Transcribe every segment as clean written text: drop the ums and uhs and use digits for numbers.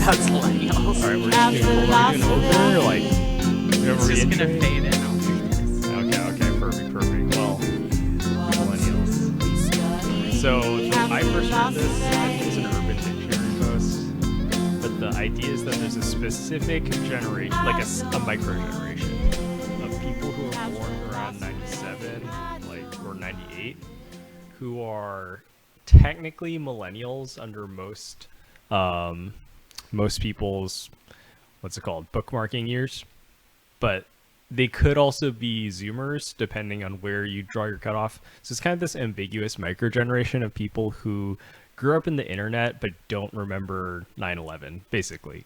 about Zillennials. All right, we're just doing opener, like, It's just gonna fade in over this. Okay, perfect. Well, Zillennials. So, I first heard this, I think it's an Urban Dictionary post, but the idea is that there's a specific generation, like a micro-generation of people who are born around 97, like, or 98, who are technically millennials under most people's, what's it called, bookmarking years, but they could also be Zoomers depending on where you draw your cutoff. So it's kind of this ambiguous micro generation of people who grew up in the internet but don't remember 9/11, basically.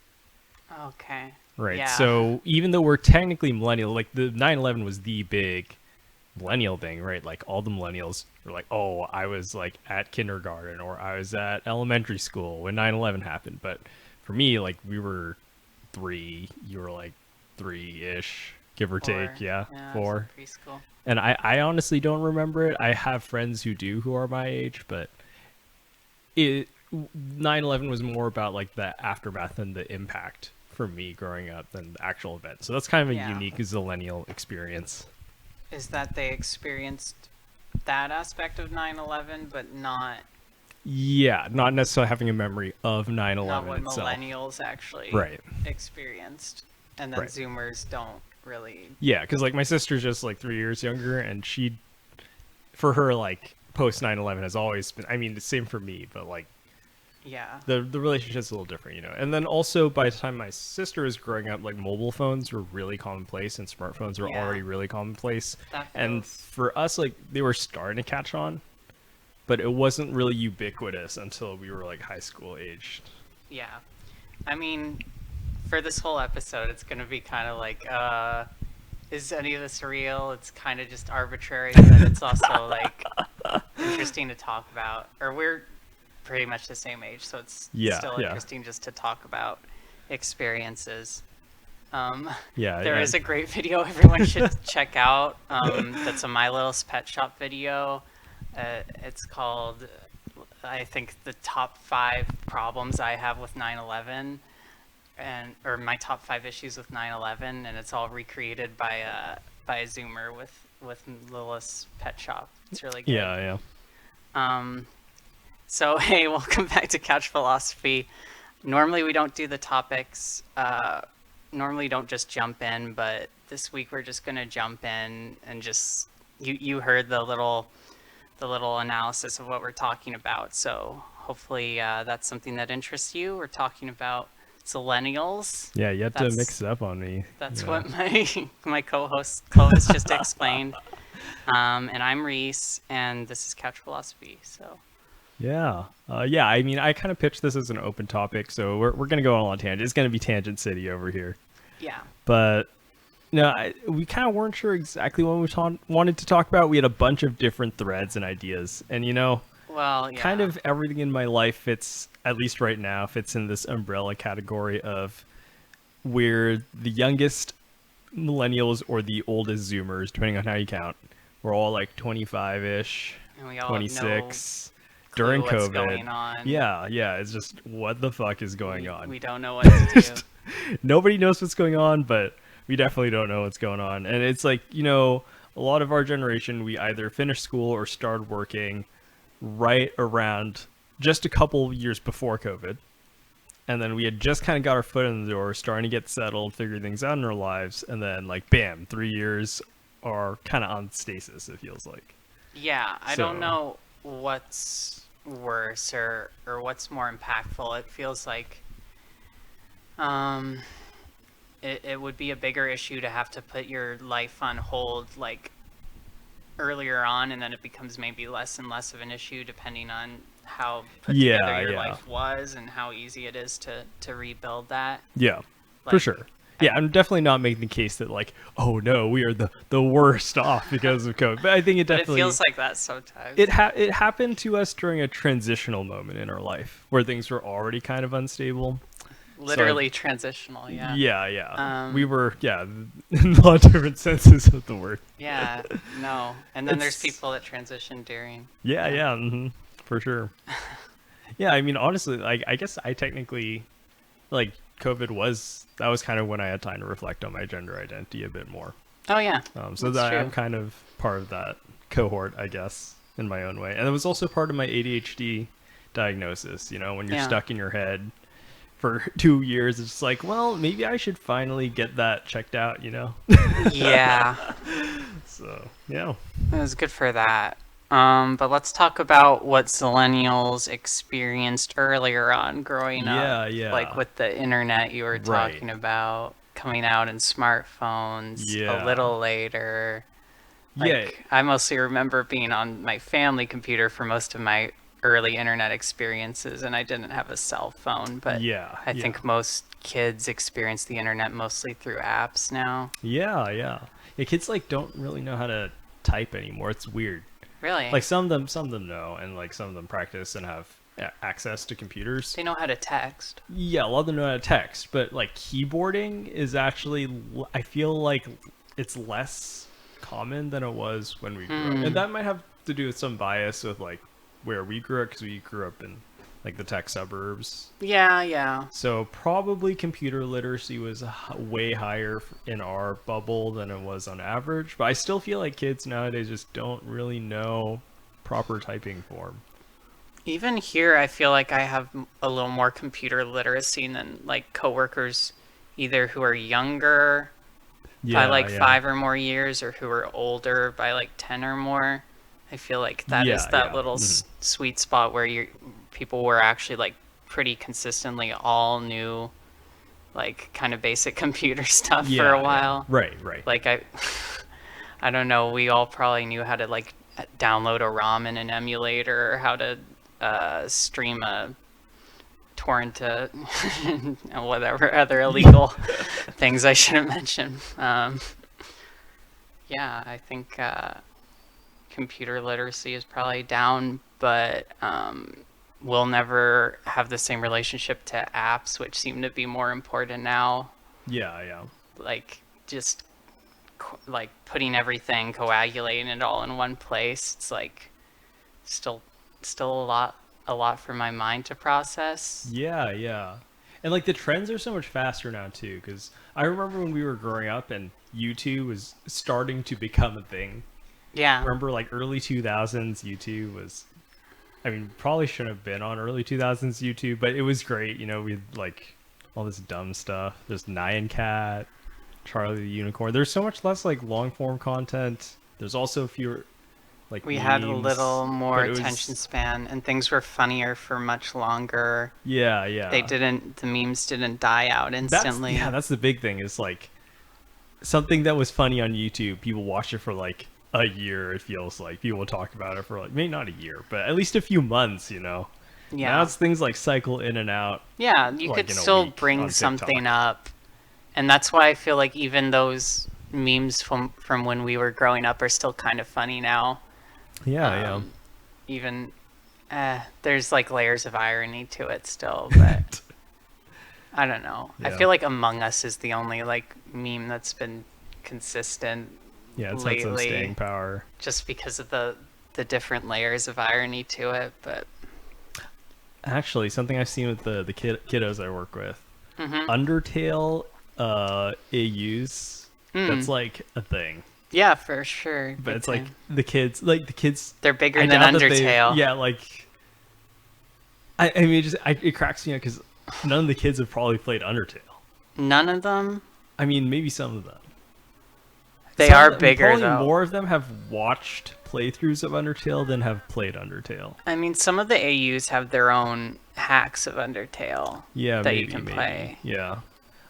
Okay. Right. Yeah. So even though we're technically millennial, like the 9/11 was the big millennial thing, right? Like all the millennials were like, oh, I was like at kindergarten or I was at elementary school when 9/11 happened. But for me, like we were 3, you were like 3-ish, give or 4. take. Yeah, I was 4. in preschool. And I honestly don't remember it. I have friends who do, who are my age, but 9/11 was more about like the aftermath and the impact for me growing up than the actual event. So that's kind of a unique Zillennial experience. Is that they experienced that aspect of 9/11, but not... Yeah, not necessarily having a memory of 9/11 not what itself. millennials actually experienced. And then Zoomers don't really... Yeah, because like my sister's just like 3 years younger, and for her, like post 9/11 has always been, I mean, the same for me, but like the relationship's a little different, you know. And then also by the time my sister was growing up, like mobile phones were really commonplace and smartphones were already really commonplace. And for us, like they were starting to catch on, but it wasn't really ubiquitous until we were like high school aged. Yeah. I mean, for this whole episode, it's going to be kind of like, is any of this real? It's kind of just arbitrary, but it's also like interesting to talk about. Or we're pretty much the same age, so it's still interesting just to talk about experiences. There is a great video everyone should check out. That's a My Little Pet Shop video. It's called, I think, the top 5 problems I have with 9/11, or my top 5 issues with 9/11, and it's all recreated by a Zoomer with Little's Pet Shop. It's really good. Yeah. So, hey, welcome back to Couch Philosophy. Normally we don't do the topics. Normally don't just jump in, but this week we're just gonna jump in and just you heard the little analysis of what we're talking about. So hopefully that's something that interests you. We're talking about Zillennials. Yeah, you have to mix it up on me. That's what my co-host Clovis just explained. And I'm Reese, and this is Couch Philosophy. So. Yeah. I mean, I kind of pitched this as an open topic, so we're going to go on a tangent. It's going to be Tangent City over here. Yeah. But, no, we kind of weren't sure exactly what we wanted to talk about. We had a bunch of different threads and ideas. And, you know, kind of everything in my life fits, at least right now, fits in this umbrella category of we're the youngest millennials or the oldest Zoomers, depending on how you count. We're all like 25-ish, 26. During COVID. Going on. Yeah, it's just what the fuck is going on. We don't know what to do. Nobody knows what's going on, but we definitely don't know what's going on. And it's like, you know, a lot of our generation, we either finished school or started working right around just a couple years before COVID. And then we had just kind of got our foot in the door, starting to get settled, figure things out in our lives, and then like bam, 3 years are kind of on stasis, it feels like. Yeah, I don't know what's worse or what's more impactful. It feels like it would be a bigger issue to have to put your life on hold like earlier on, and then it becomes maybe less and less of an issue depending on how put together your life was and how easy it is to rebuild that. Yeah, like, for sure. Yeah, I'm definitely not making the case that like, oh no, we are the worst off because of COVID. But I think it definitely feels like that sometimes. It happened to us during a transitional moment in our life where things were already kind of unstable. Literally transitional, yeah. Yeah. We were, in a lot of different senses of the word. Yeah, no. And then there's people that transition during. Yeah, for sure. Yeah, I mean, honestly, like, I guess I technically, like COVID that was kind of when I had time to reflect on my gender identity a bit more. Oh yeah. So that I'm kind of part of that cohort, I guess, in my own way. And it was also part of my ADHD diagnosis, you know, when you're stuck in your head for 2 years, it's like, well, maybe I should finally get that checked out, you know? Yeah. So, yeah. It was good for that. But let's talk about what Zillennials experienced earlier on growing up. Yeah. Like with the internet you were talking about, coming out in smartphones a little later. Like, I mostly remember being on my family computer for most of my early internet experiences, and I didn't have a cell phone, but I think most kids experience the internet mostly through apps now. Yeah, kids like don't really know how to type anymore. It's weird. Really? Like some of them know, and like some of them practice and have access to computers. They know how to text. Yeah, a lot of them know how to text, but like keyboarding is actually, I feel like it's less common than it was when we grew up. And that might have to do with some bias with like where we grew up, because we grew up in like the tech suburbs. Yeah. So probably computer literacy was way higher in our bubble than it was on average. But I still feel like kids nowadays just don't really know proper typing form. Even here, I feel like I have a little more computer literacy than like coworkers, either who are younger by like 5 or more years, or who are older by like 10 or more. I feel like that is that little sweet spot where people were actually like pretty consistently all knew like kind of basic computer stuff for a while. Right. Like I don't know, we all probably knew how to like download a ROM in an emulator, or how to stream a torrent to whatever other illegal things I shouldn't mention. Yeah, I think computer literacy is probably down, but we'll never have the same relationship to apps, which seem to be more important now. Yeah. Like just like putting everything, coagulating it all in one place. It's like still a lot for my mind to process. Yeah. And like the trends are so much faster now too, because I remember when we were growing up and YouTube was starting to become a thing. Yeah. I remember like early 2000s YouTube was, I mean, probably shouldn't have been on early 2000s YouTube, but it was great. You know, we had like all this dumb stuff. There's Nyan Cat, Charlie the Unicorn. There's so much less like long form content. There's also fewer like we memes, had a little more attention span, and things were funnier for much longer. Yeah. The memes didn't die out instantly. That's the big thing, is like something that was funny on YouTube, people watch it for like a year. It feels like people will talk about it for like, maybe not a year, but at least a few months, you know. Now it's things like cycle in and out. Yeah, you like could still bring something up, and that's why I feel like even those memes from when we were growing up are still kind of funny now. Yeah. Even there's like layers of irony to it still, but I don't know. I feel like Among Us is the only like meme that's been consistent. Yeah, it's lately, had some staying power. Just because of the different layers of irony to it, but actually, something I've seen with the kiddos I work with, Undertale AUs, that's like a thing. Yeah, for sure. But it's like the kids, they're bigger than Undertale. Yeah, like I mean, it cracks me up because none of the kids have probably played Undertale. None of them? I mean, maybe some of them. They are bigger, though. More of them have watched playthroughs of Undertale than have played Undertale. I mean, some of the AUs have their own hacks of Undertale that you can play. Yeah.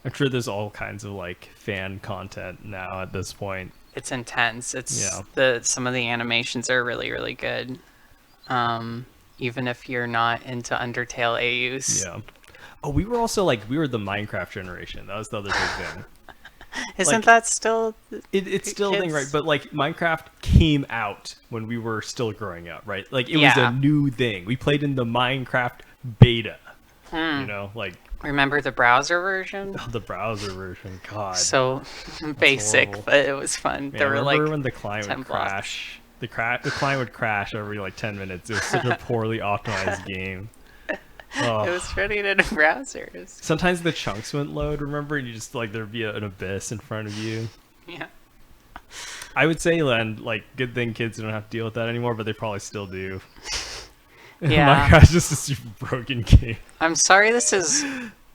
I'm sure there's all kinds of like fan content now at this point. It's intense. Some of the animations are really, really good. Even if you're not into Undertale AUs. Yeah. Oh, we were also we were the Minecraft generation. That was the other big thing. Isn't that still? It's still a thing, right? But like Minecraft came out when we were still growing up, right? Like it was a new thing. We played in the Minecraft beta. You know, like. Remember the browser version? Oh, the browser version, God. So basic, but it was fun. Man, remember when the client would crash? The client would crash every like 10 minutes. It was such a poorly optimized game. Oh. It was running in browsers. Sometimes the chunks wouldn't load, remember? And you just, like, there'd be an abyss in front of you. Yeah. I would say, Len, like, good thing kids don't have to deal with that anymore, but they probably still do. Yeah. Minecraft's just a super broken game. I'm sorry this is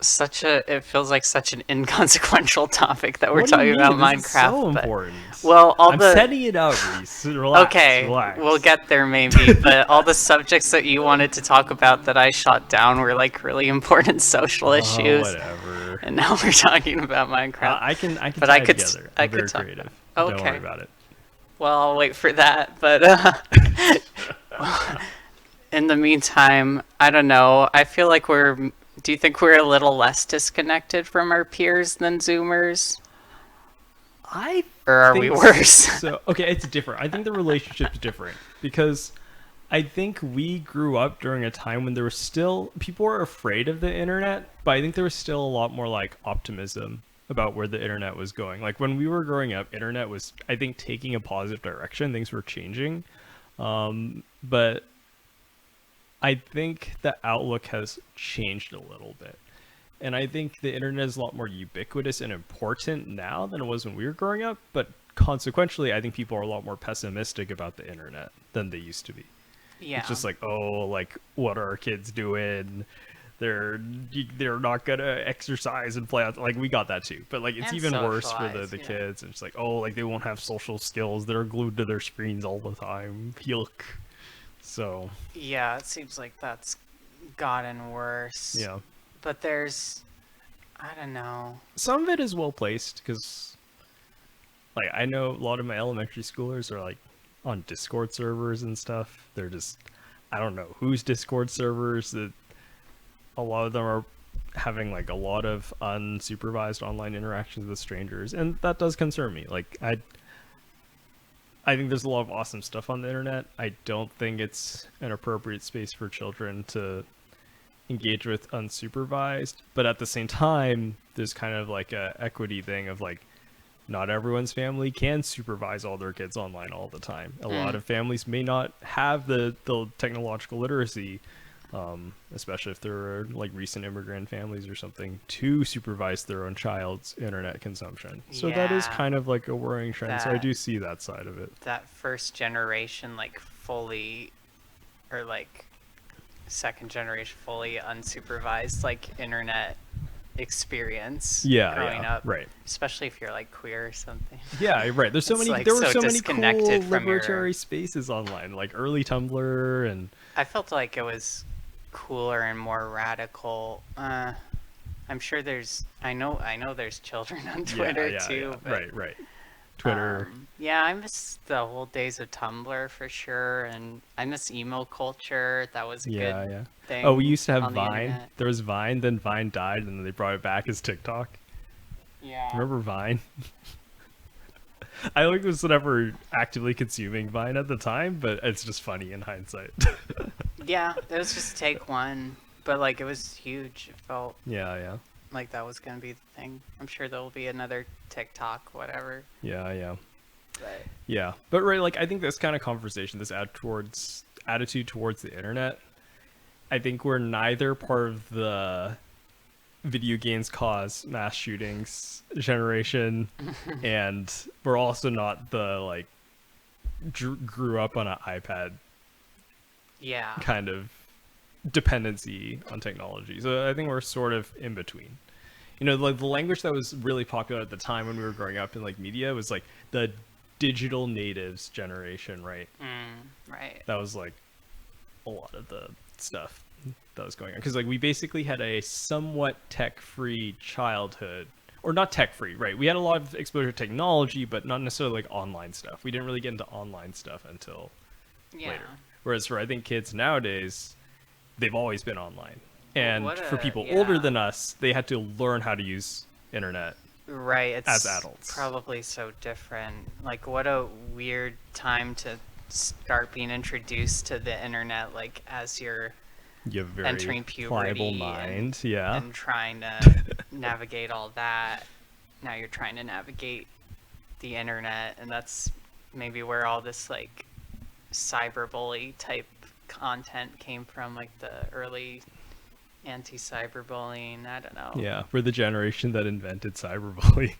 it feels like such an inconsequential topic that we're talking about Minecraft. This is so important. Well, I'm setting it out, Riese. Relax. Okay, relax. we'll get there maybe, but all the subjects that you wanted to talk about that I shot down were like really important social issues. Whatever. And now we're talking about Minecraft. I can but tie it together. I'm very talk. creative. Okay. Don't worry about it. Well, I'll wait for that, but in the meantime, I don't know. I feel like do you think we're a little less disconnected from our peers than Zoomers? Or are we worse? So, okay, it's different. I think the relationship's different because I think we grew up during a time when there was still people were afraid of the internet, but I think there was still a lot more like optimism about where the internet was going. Like when we were growing up, internet was, I think, taking a positive direction. Things were changing, but I think the outlook has changed a little bit. And I think the internet is a lot more ubiquitous and important now than it was when we were growing up. But consequently, I think people are a lot more pessimistic about the internet than they used to be. Yeah. It's just like, oh, like, what are our kids doing? They're not gonna exercise and play out. Like, we got that too. But like, it's even worse for the kids. And it's like, oh, like they won't have social skills. They're glued to their screens all the time. Yuck. So. Yeah, it seems like that's gotten worse. Yeah. But I don't know. Some of it is well placed because, like, I know a lot of my elementary schoolers are like on Discord servers and stuff. They're just, I don't know whose Discord servers that a lot of them are having like a lot of unsupervised online interactions with strangers, and that does concern me. Like, I think there's a lot of awesome stuff on the internet. I don't think it's an appropriate space for children to engage with unsupervised, but at the same time there's kind of like a equity thing of like not everyone's family can supervise all their kids online all the time. A lot of families may not have the technological literacy, especially if they're like recent immigrant families or something, to supervise their own child's internet consumption. So that is kind of like a worrying trend. So I do see that side of it. That first generation like fully, or like second generation fully unsupervised like internet experience growing up, right, especially if you're like queer or something. Right, there's so many like there were so many cool liberatory spaces online, like early Tumblr, and I felt like it was cooler and more radical. I'm sure I know there's children on Twitter too. But, right. Twitter. I miss the old days of Tumblr for sure, and I miss emo culture. That was a good thing. Oh, we used to have Vine. There was Vine, then Vine died, and then they brought it back as TikTok. Yeah. Remember Vine? I was never actively consuming Vine at the time, but it's just funny in hindsight. Yeah, it was just take one, but like it was huge. It felt like that was gonna be the thing. I'm sure there'll be another TikTok, whatever. But right, like I think this kind of conversation, this attitude towards the internet, I think we're neither part of the video games cause mass shootings generation, and we're also not the like grew up on an iPad kind of dependency on technology. So I think we're sort of in between. You know, like the language that was really popular at the time when we were growing up in like media was like the digital natives generation, right? Right. That was like a lot of the stuff that was going on, because like we basically had a somewhat tech-free childhood, or not tech-free, right? We had a lot of exposure to technology, but not necessarily like online stuff. We didn't really get into online stuff until later. Whereas for I think kids nowadays, they've always been online. And for people older than us, they had to learn how to use internet as adults. Probably so different. Like, what a weird time to start being introduced to the internet, like as you're entering puberty mind, and trying to navigate all that. Now you're trying to navigate the internet, and that's maybe where all this like cyberbully type content came from, like the early Anti-cyberbullying, I don't know. Yeah, we're the generation that invented cyberbullying.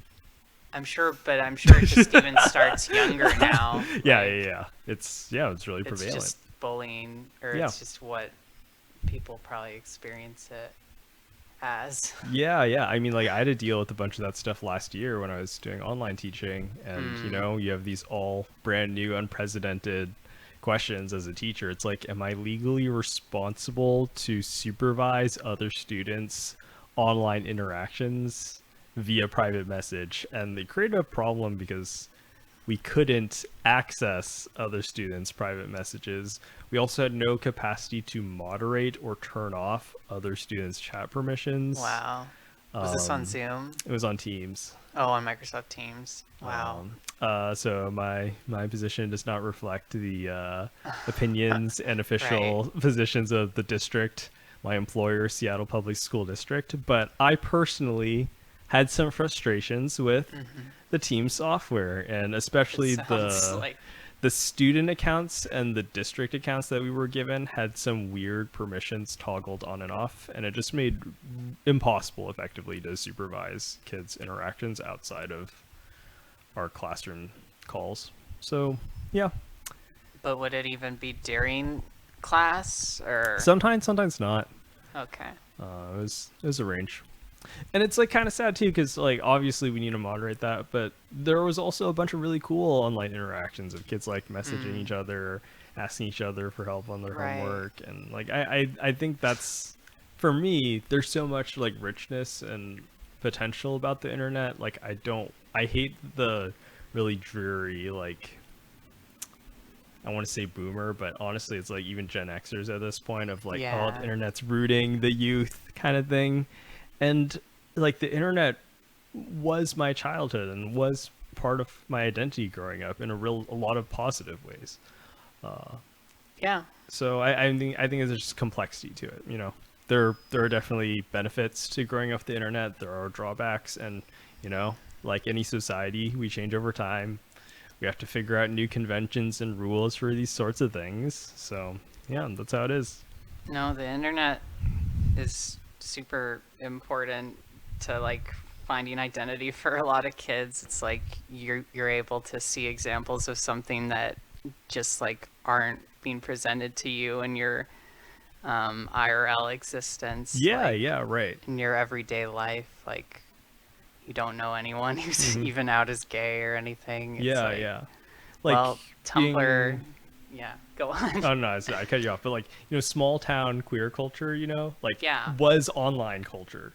I'm sure it just even starts younger now. Yeah. It's really it's prevalent. Just bullying, or Yeah. it's just what people probably experience it as. Yeah. I mean, like, I had to deal with a bunch of that stuff last year when I was doing online teaching, and you have these all brand new, unprecedented questions as a teacher. It's like, am I legally responsible to supervise other students' online interactions via private message? And they created a problem because we couldn't access other students' private messages. We also had no capacity to moderate or turn off other students' chat permissions. Wow. Was this on Zoom? It was on Teams. Oh, on Microsoft Teams. Wow. So my position does not reflect the opinions and official positions of the district, my employer, Seattle Public School District. But I personally had some frustrations with the Teams software, and especially the student accounts and the district accounts that we were given had some weird permissions toggled on and off, and it just made impossible effectively to supervise kids' interactions outside of our classroom calls. So, yeah. But would it even be during class, or sometimes not? Okay. It was a range. And it's like kind of sad too, because like obviously we need to moderate that, but there was also a bunch of really cool online interactions of kids like messaging each other, asking each other for help on their homework, and like I think that's, for me, there's so much like richness and potential about the internet. Like I hate the really dreary, like, I want to say boomer, but honestly it's like even Gen Xers at this point of like, oh, the internet's rooting the youth kind of thing. And like the internet was my childhood and was part of my identity growing up in a lot of positive ways. Yeah. So I think there's just complexity to it. You know, there are definitely benefits to growing up the internet. There are drawbacks, and you know, like any society, we change over time. We have to figure out new conventions and rules for these sorts of things. So yeah, that's how it is. No, the internet is super important to like finding identity for a lot of kids. It's like you're able to see examples of something that just like aren't being presented to you in your IRL existence. Yeah, right. In your everyday life, like you don't know anyone who's even out as gay or anything. It's yeah. Like, well, Tumblr. Yeah, go on. Oh no, I cut you off. But like, you know, small town queer culture, you know, like yeah. was online culture.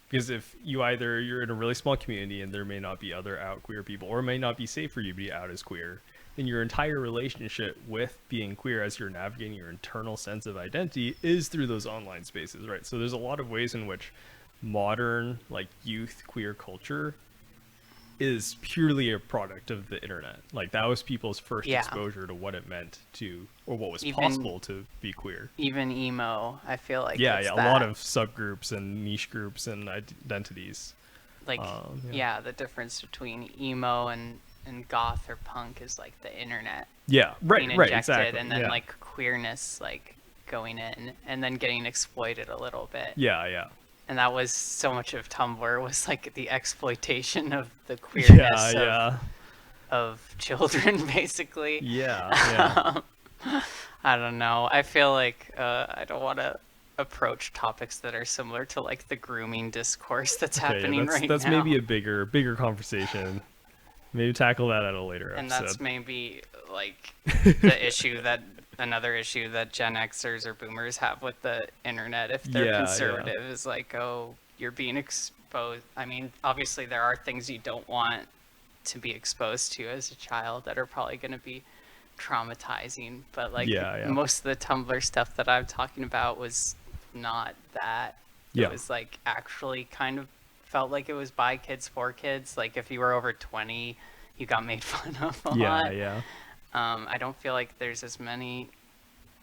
Because if you're in a really small community and there may not be other out queer people, or it may not be safe for you to be out as queer, then your entire relationship with being queer as you're navigating your internal sense of identity is through those online spaces, right? So there's a lot of ways in which modern like youth queer culture is purely a product of the internet. Like that was people's first exposure to what it meant to, or what was possible to be queer. Even emo, I feel like a lot of subgroups and niche groups and identities. Like the difference between emo and goth or punk is like the internet. Yeah, right, exactly. And then like queerness like going in and then getting exploited a little bit. Yeah. And that was so much of Tumblr was like the exploitation of the queerness of children, basically. Yeah. I don't know. I feel like I don't want to approach topics that are similar to like the grooming discourse that's happening right now. That's maybe a bigger conversation. Maybe tackle that at a later episode. And that's maybe like another issue that Gen Xers or boomers have with the internet if they're conservative is like, oh, you're being exposed. I mean, obviously there are things you don't want to be exposed to as a child that are probably going to be traumatizing, but like most of the Tumblr stuff that I'm talking about was not that. It was like actually kind of felt like it was by kids for kids. Like if you were over 20, you got made fun of a lot. I don't feel like there's as many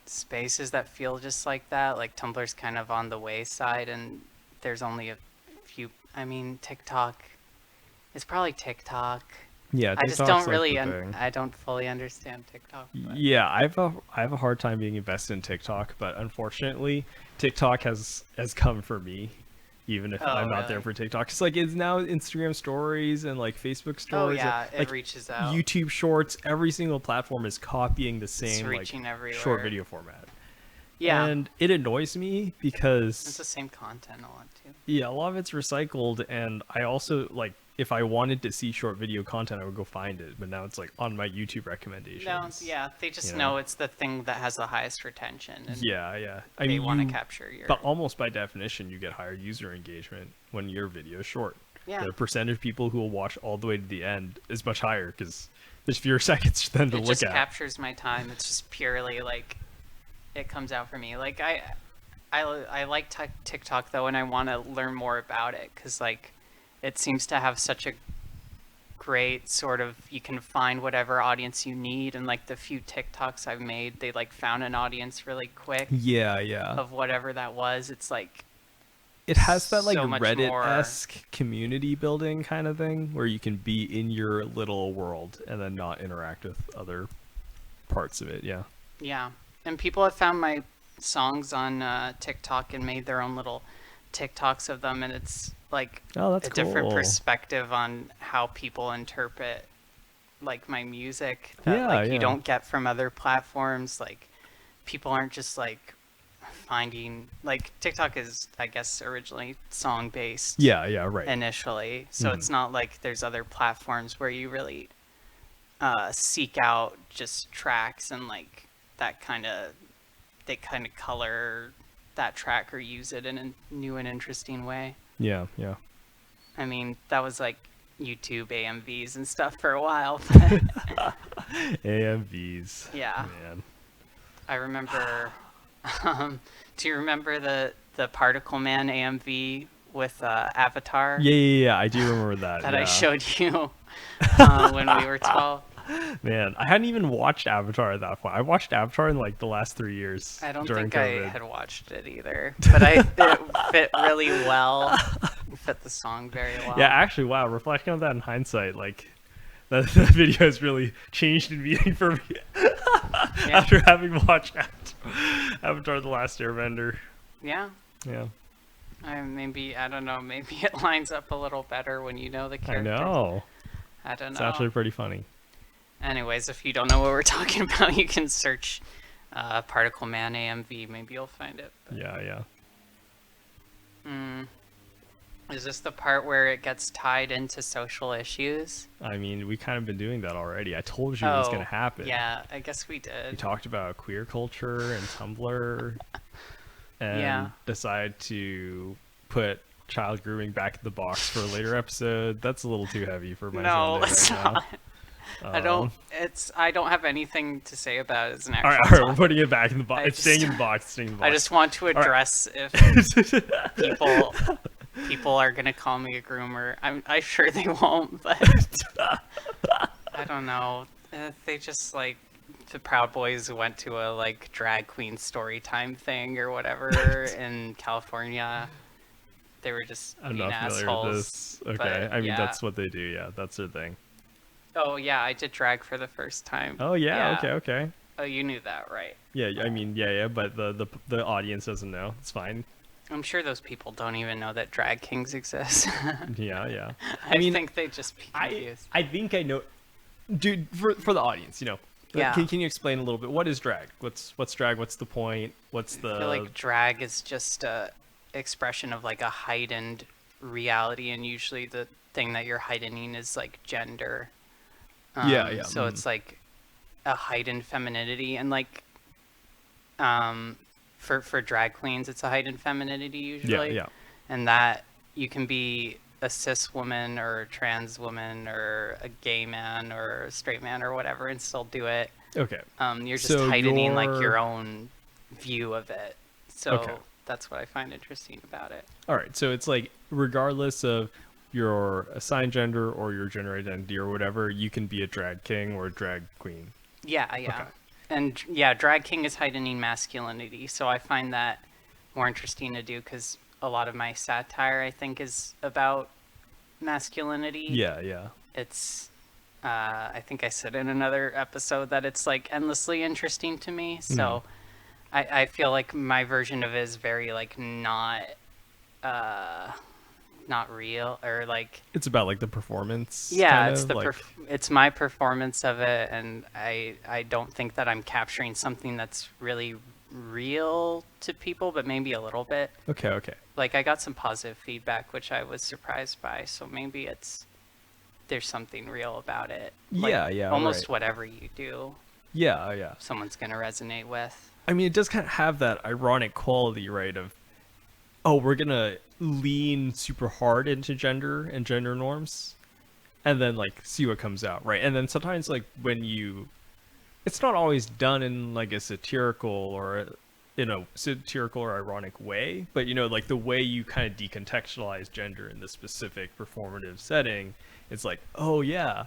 spaces that feel just like that. Like Tumblr's kind of on the wayside, and there's only a few. I mean, TikTok. It's probably TikTok Yeah, I just TikTok's don't like really, the thing. I don't fully understand TikTok. But... Yeah, I have a hard time being invested in TikTok, but unfortunately, TikTok has come for me, even if Oh, I'm not there really? for TikTok. It's like it's now Instagram stories and like Facebook Oh, stories, and yeah, it like reaches out. YouTube Shorts. Every single platform is copying the It's same like reaching short everywhere. video format, Yeah, and it annoys me it's because the same content a lot too. yeah, a lot of it's recycled, and I also like if I wanted to see short video content, I would go find it, but now it's like on my YouTube No, recommendations. yeah, they just You know? know it's the thing that has the highest retention, and Yeah, yeah. I they mean, want to capture your. but almost by definition, you get higher user engagement when your video is short. Yeah, The percentage of people who will watch all the way to the end is much higher because there's fewer seconds for them to it look just at. captures my time. It's just purely like it comes out for me. Like I like TikTok though, and I want to learn more about it because like it seems to have such a great sort of you can find whatever audience you need, and like the few TikToks I've made, they like found an audience really quick Yeah, yeah. of whatever that was. It's like It has that like so much more. Reddit-esque community building kind of thing where you can be in your little world and then not interact with other parts of it. Yeah. Yeah, and people have found my songs on TikTok and made their own little TikToks of them, and it's like Oh, that's a different cool. perspective on how people interpret like my music that Yeah, like you yeah. don't get from other platforms. Like people aren't just like finding like TikTok is I guess originally song based Yeah, yeah, right. initially, so Mhm. it's not like there's other platforms where you really seek out just tracks and like that kind of they kind of color that track or use it in a new and interesting way. Yeah, yeah. I mean, that was like YouTube AMVs and stuff for a while, but AMVs. yeah, Man. I remember. Do you remember the Particle Man AMV with Avatar Yeah, yeah, yeah. I do remember that. that I Yeah. showed you when we were 12? Man, I hadn't even watched Avatar at that point. I watched Avatar in like the last 3 years I don't during think I COVID. had watched it either, but it fit really well. It fit the song very well. Yeah, actually, wow. Reflecting on that in hindsight, like that video has really changed in meaning for me Yeah. after having watched Avatar: The Last Airbender. Yeah. Yeah, Maybe I don't know. Maybe it lines up a little better when you know the I characters. know. I don't It's know. actually pretty funny. Anyways, if you don't know what we're talking about, you can search Particle Man AMV. Maybe you'll find it. But... Yeah, yeah. Is this the part where it gets tied into social issues? I mean, we kind of been doing that already. I told you it was gonna happen. Yeah, I guess we We did. talked about queer culture and Tumblr, and Yeah. decide to put child grooming back in the box for a later episode. That's a little too heavy for my No, Sunday it's right not. now. I don't have anything to say about it as an All right, actual all right, we're topic. putting it back in the box. I It's staying in just- the box. It's staying in the box. I just want to right. address if people are gonna call me a groomer. I'm sure they won't, but I don't know. They just like the Proud Boys went to a like drag queen story time thing or whatever in California. They were just I'm being not familiar assholes. with this. Okay, but I mean yeah. that's what they do. Yeah, that's their thing. Oh yeah, I did drag for the first time. Oh yeah, okay. Oh, you knew that, right? Yeah, I mean, yeah, but the audience doesn't know. It's fine. I'm sure those people don't even know that drag kings exist. Yeah, yeah. I think they'd just be confused. I think I know, dude. For the audience, you know. Yeah. Can you explain a little bit? What is drag? What's drag? What's the point? What's the? I feel like drag is just a expression of like a heightened reality, and usually the thing that you're heightening is like gender. Yeah. So it's like a heightened femininity, and like for drag queens, it's a heightened femininity usually. Yeah. And that you can be a cis woman or a trans woman or a gay man or a straight man or whatever and still do it. Okay. You're just So heightening like you're- your own view of it. So Okay. that's what I find interesting about it. All right. So it's like regardless of your assigned gender or your gender identity or whatever, you can be a drag king or a drag queen. Yeah. Okay. And yeah, drag king is heightening masculinity. So I find that more interesting to do because a lot of my satire, I think, is about masculinity. Yeah. It's I think I said in another episode that it's like endlessly interesting to me. So I feel like my version of it is very like not real, or like it's about like the performance. Yeah, kind of, it's my performance of it, and I don't think that I'm capturing something that's really real to people, but maybe a little bit. Okay. Like I got some positive feedback, which I was surprised by. So maybe there's something real about it. Like, yeah. Almost right. whatever you do. Yeah. Someone's gonna resonate with. I mean, it does kind of have that ironic quality, right? Of, oh, we're gonna lean super hard into gender and gender norms, and then like see what comes out, right? And then sometimes like it's not always done in like a satirical or ironic way, but like the way you kind of decontextualize gender in this specific performative setting, it's like, oh yeah,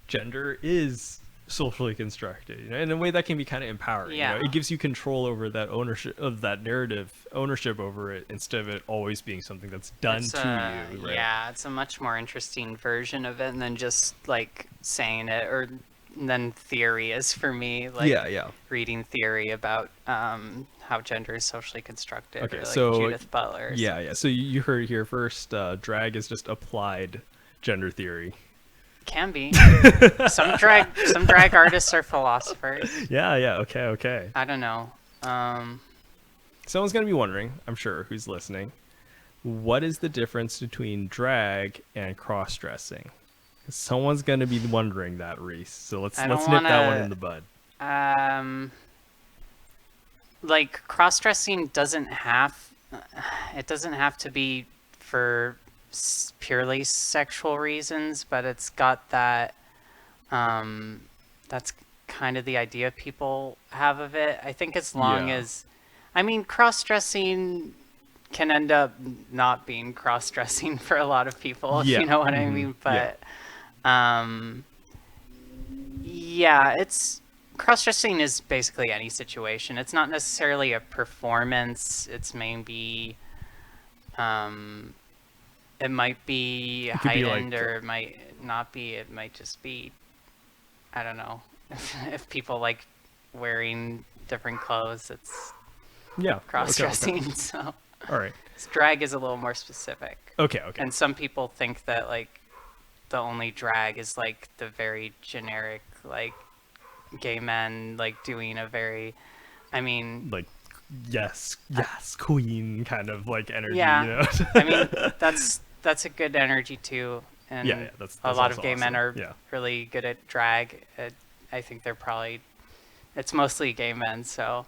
gender is socially constructed, in a way that can be kind of empowering. Yeah. It gives you control over that ownership of that narrative, ownership over it, instead of it always being something that's done to you, right? Yeah, it's a much more interesting version of it than just like saying it, or than theory is for me. Like reading theory about how gender is socially constructed. Okay, or like so Judith Butler. Yeah. So you heard it here first. Drag is just applied gender theory. Can be. Some drag artists are philosophers. Yeah. Okay. I don't know. Someone's gonna be wondering, I'm sure, who's listening, what is the difference between drag and cross-dressing? Someone's gonna be wondering that, Riese. So let's nip that one in the bud. Like cross-dressing doesn't have to be for purely sexual reasons, but it's got that that's kind of the idea people have of it. I think as long as, I mean, cross-dressing can end up not being cross-dressing for a lot of people, if you know what I mean. But it's cross-dressing is basically any situation. It's not necessarily a performance. It's maybe it might be heightened, or it might not be. It might just be, I don't know, if people like wearing different clothes, it's cross-dressing. Okay. So all right, drag is a little more specific. Okay. And some people think that like the only drag is like the very generic, like gay men like doing a very, I mean, like yes queen kind of like energy. Yeah. I mean, that's a good energy too, and that's a lot of gay men are really good at drag. I think it's mostly gay men, so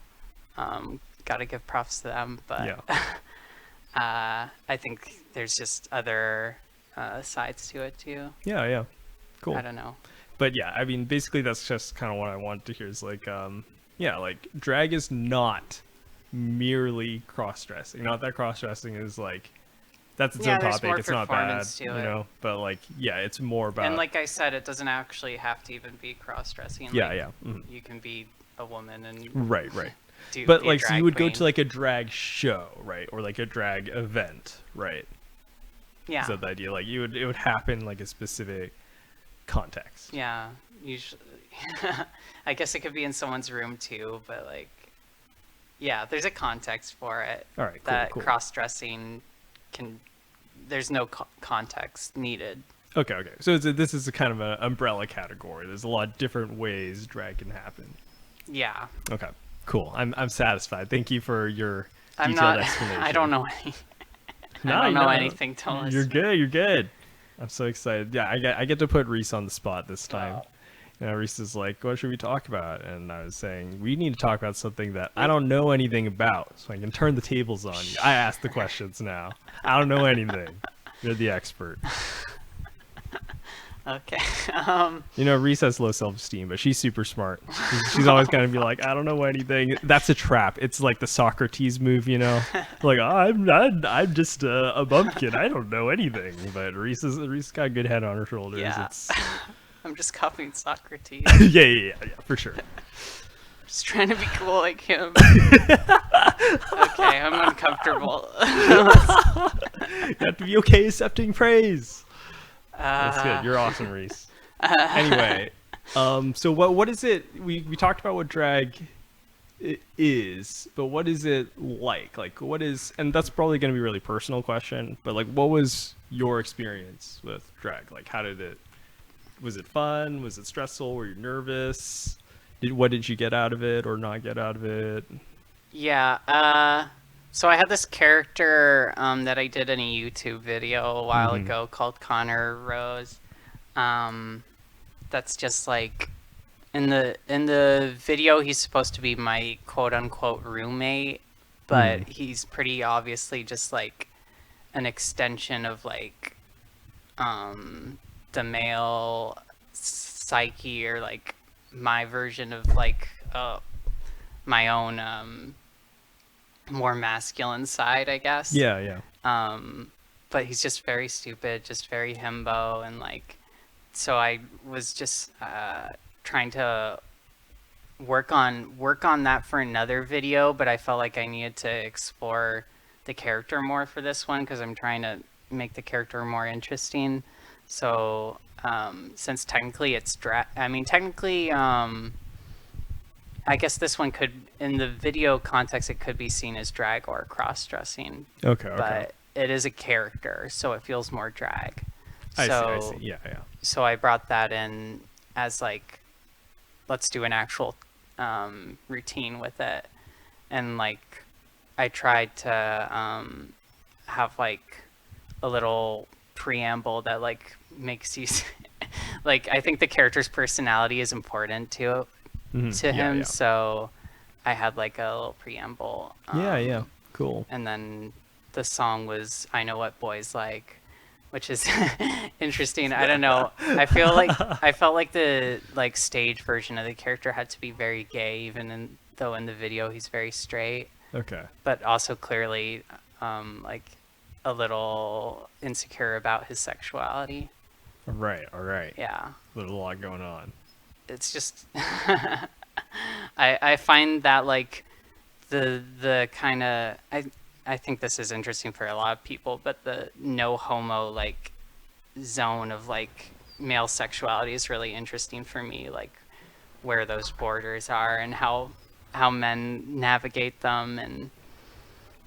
gotta give props to them. But I think there's just other sides to it too. Yeah, cool. I don't know, but I mean, basically that's just kind of what I wanted to hear is like like drag is not merely cross-dressing. Not that cross-dressing is like, that's its own topic. It's not bad, but like, it's more about. And like I said, it doesn't actually have to even be cross-dressing. You can be a woman and right. But like, so you would go to like a drag show, right, or like a drag event, right? Yeah. Is that the idea? Like it would happen like a specific context. Yeah, usually. I guess it could be in someone's room too, but like, there's a context for it. All right, cool. Cross-dressing there's no context needed. Okay. So this is a kind of an umbrella category. There's a lot of different ways drag can happen. Yeah. Okay. Cool. I'm satisfied. Thank you for your detailed explanation. I don't know anything, Thomas. You're good. I'm so excited. Yeah, I get to put Riese on the spot this time. Riese is like, what should we talk about? And I was saying, we need to talk about something that I don't know anything about, so I can turn the tables on you. I ask the questions now. I don't know anything. You're the expert. Okay. Riese has low self-esteem, but she's super smart. She's always going to be like, I don't know anything. That's a trap. It's like the Socrates move, like, I'm just a bumpkin. I don't know anything. But Riese got a good head on her shoulders. Yeah. I'm just copying Socrates. yeah, for sure. Just trying to be cool like him. Okay, I'm uncomfortable. You have to be okay accepting praise. That's good. You're awesome, Riese. Anyway, so what is it? We talked about what drag is, but what is it like? Like, what is, and that's probably going to be a really personal question, but like, what was your experience with drag? Like, how did it, was it fun? Was it stressful? Were you nervous? What did you get out of it or not get out of it? Yeah, so I had this character that I did in a YouTube video a while ago called Connor Rose. That's just like in the video he's supposed to be my quote unquote roommate, but he's pretty obviously just like an extension of like the male psyche, or like my version of like my own more masculine side, I guess. Yeah. But he's just very stupid, just very himbo, and like, so I was just trying to work on that for another video, but I felt like I needed to explore the character more for this one because I'm trying to make the character more interesting. So since technically it's I guess this one could, in the video context, it could be seen as drag or cross-dressing. Okay. But it is a character, so it feels more drag. I see. Yeah. So I brought that in as like, let's do an actual routine with it. And like, I tried to have like a little preamble that like makes you like, I think the character's personality is important to him. Yeah. So I had like a little preamble. Yeah. Cool. And then the song was I Know What Boys Like, which is interesting. I don't know. I felt like the like stage version of the character had to be very gay, even though in the video he's very straight. Okay. But also clearly like a little insecure about his sexuality. All right. Yeah. There's a lot going on. It's just I find that like the kind of I think this is interesting for a lot of people, but the no homo like zone of like male sexuality is really interesting for me, like where those borders are and how men navigate them, and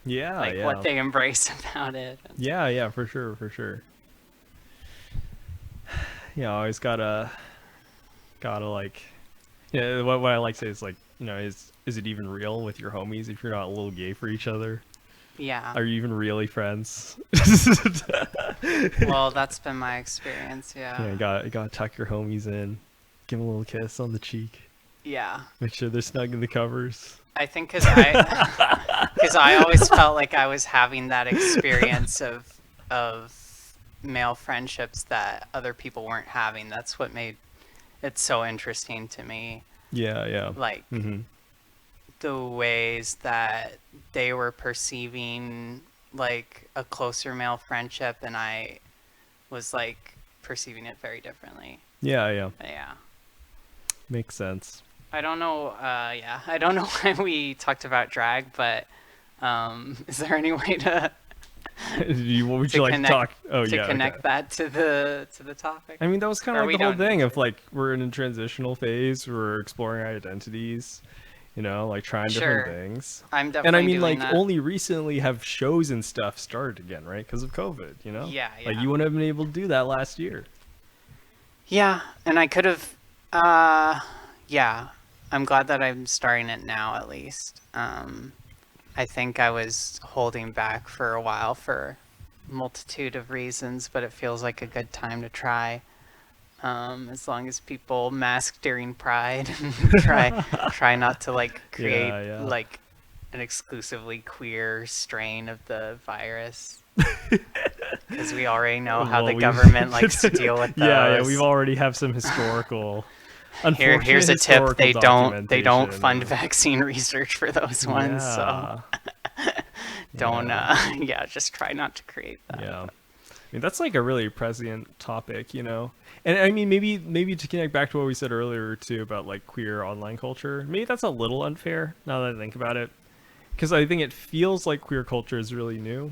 what they embrace about it. Yeah, for sure. Yeah, always gotta like, yeah. What I like to say is like, is it even real with your homies if you're not a little gay for each other? Yeah. Are you even really friends? Well, that's been my experience. Yeah. You gotta tuck your homies in, give them a little kiss on the cheek. Yeah. Make sure they're snug in the covers. I think because I always felt like I was having that experience of male friendships that other people weren't having. That's what made it so interesting to me. Yeah. Like the ways that they were perceiving like a closer male friendship, and I was like perceiving it very differently. Yeah. Makes sense. I don't know. I don't know why we talked about drag, but is there any way to what would you like to talk? Connect that to the topic. I mean, that was kind of like the whole thing of like, we're in a transitional phase. We're exploring our identities, like trying different things. I'm definitely and I mean, doing like, that. only recently have shows and stuff started again, right? Because of COVID, Yeah. Like, you wouldn't have been able to do that last year. Yeah, and I could have. Yeah, I'm glad that I'm starting it now, at least. I think I was holding back for a while for a multitude of reasons, but it feels like a good time to try. As long as people mask during Pride and try not to like create like an exclusively queer strain of the virus, because we already know how the government likes to deal with those. Yeah, we've already have some historical. Here's a tip: they don't fund vaccine research for those ones. So don't. Just try not to create that. Yeah, I mean, that's like a really prescient topic, And I mean, maybe to connect back to what we said earlier too about like queer online culture. Maybe that's a little unfair now that I think about it, because I think it feels like queer culture is really new.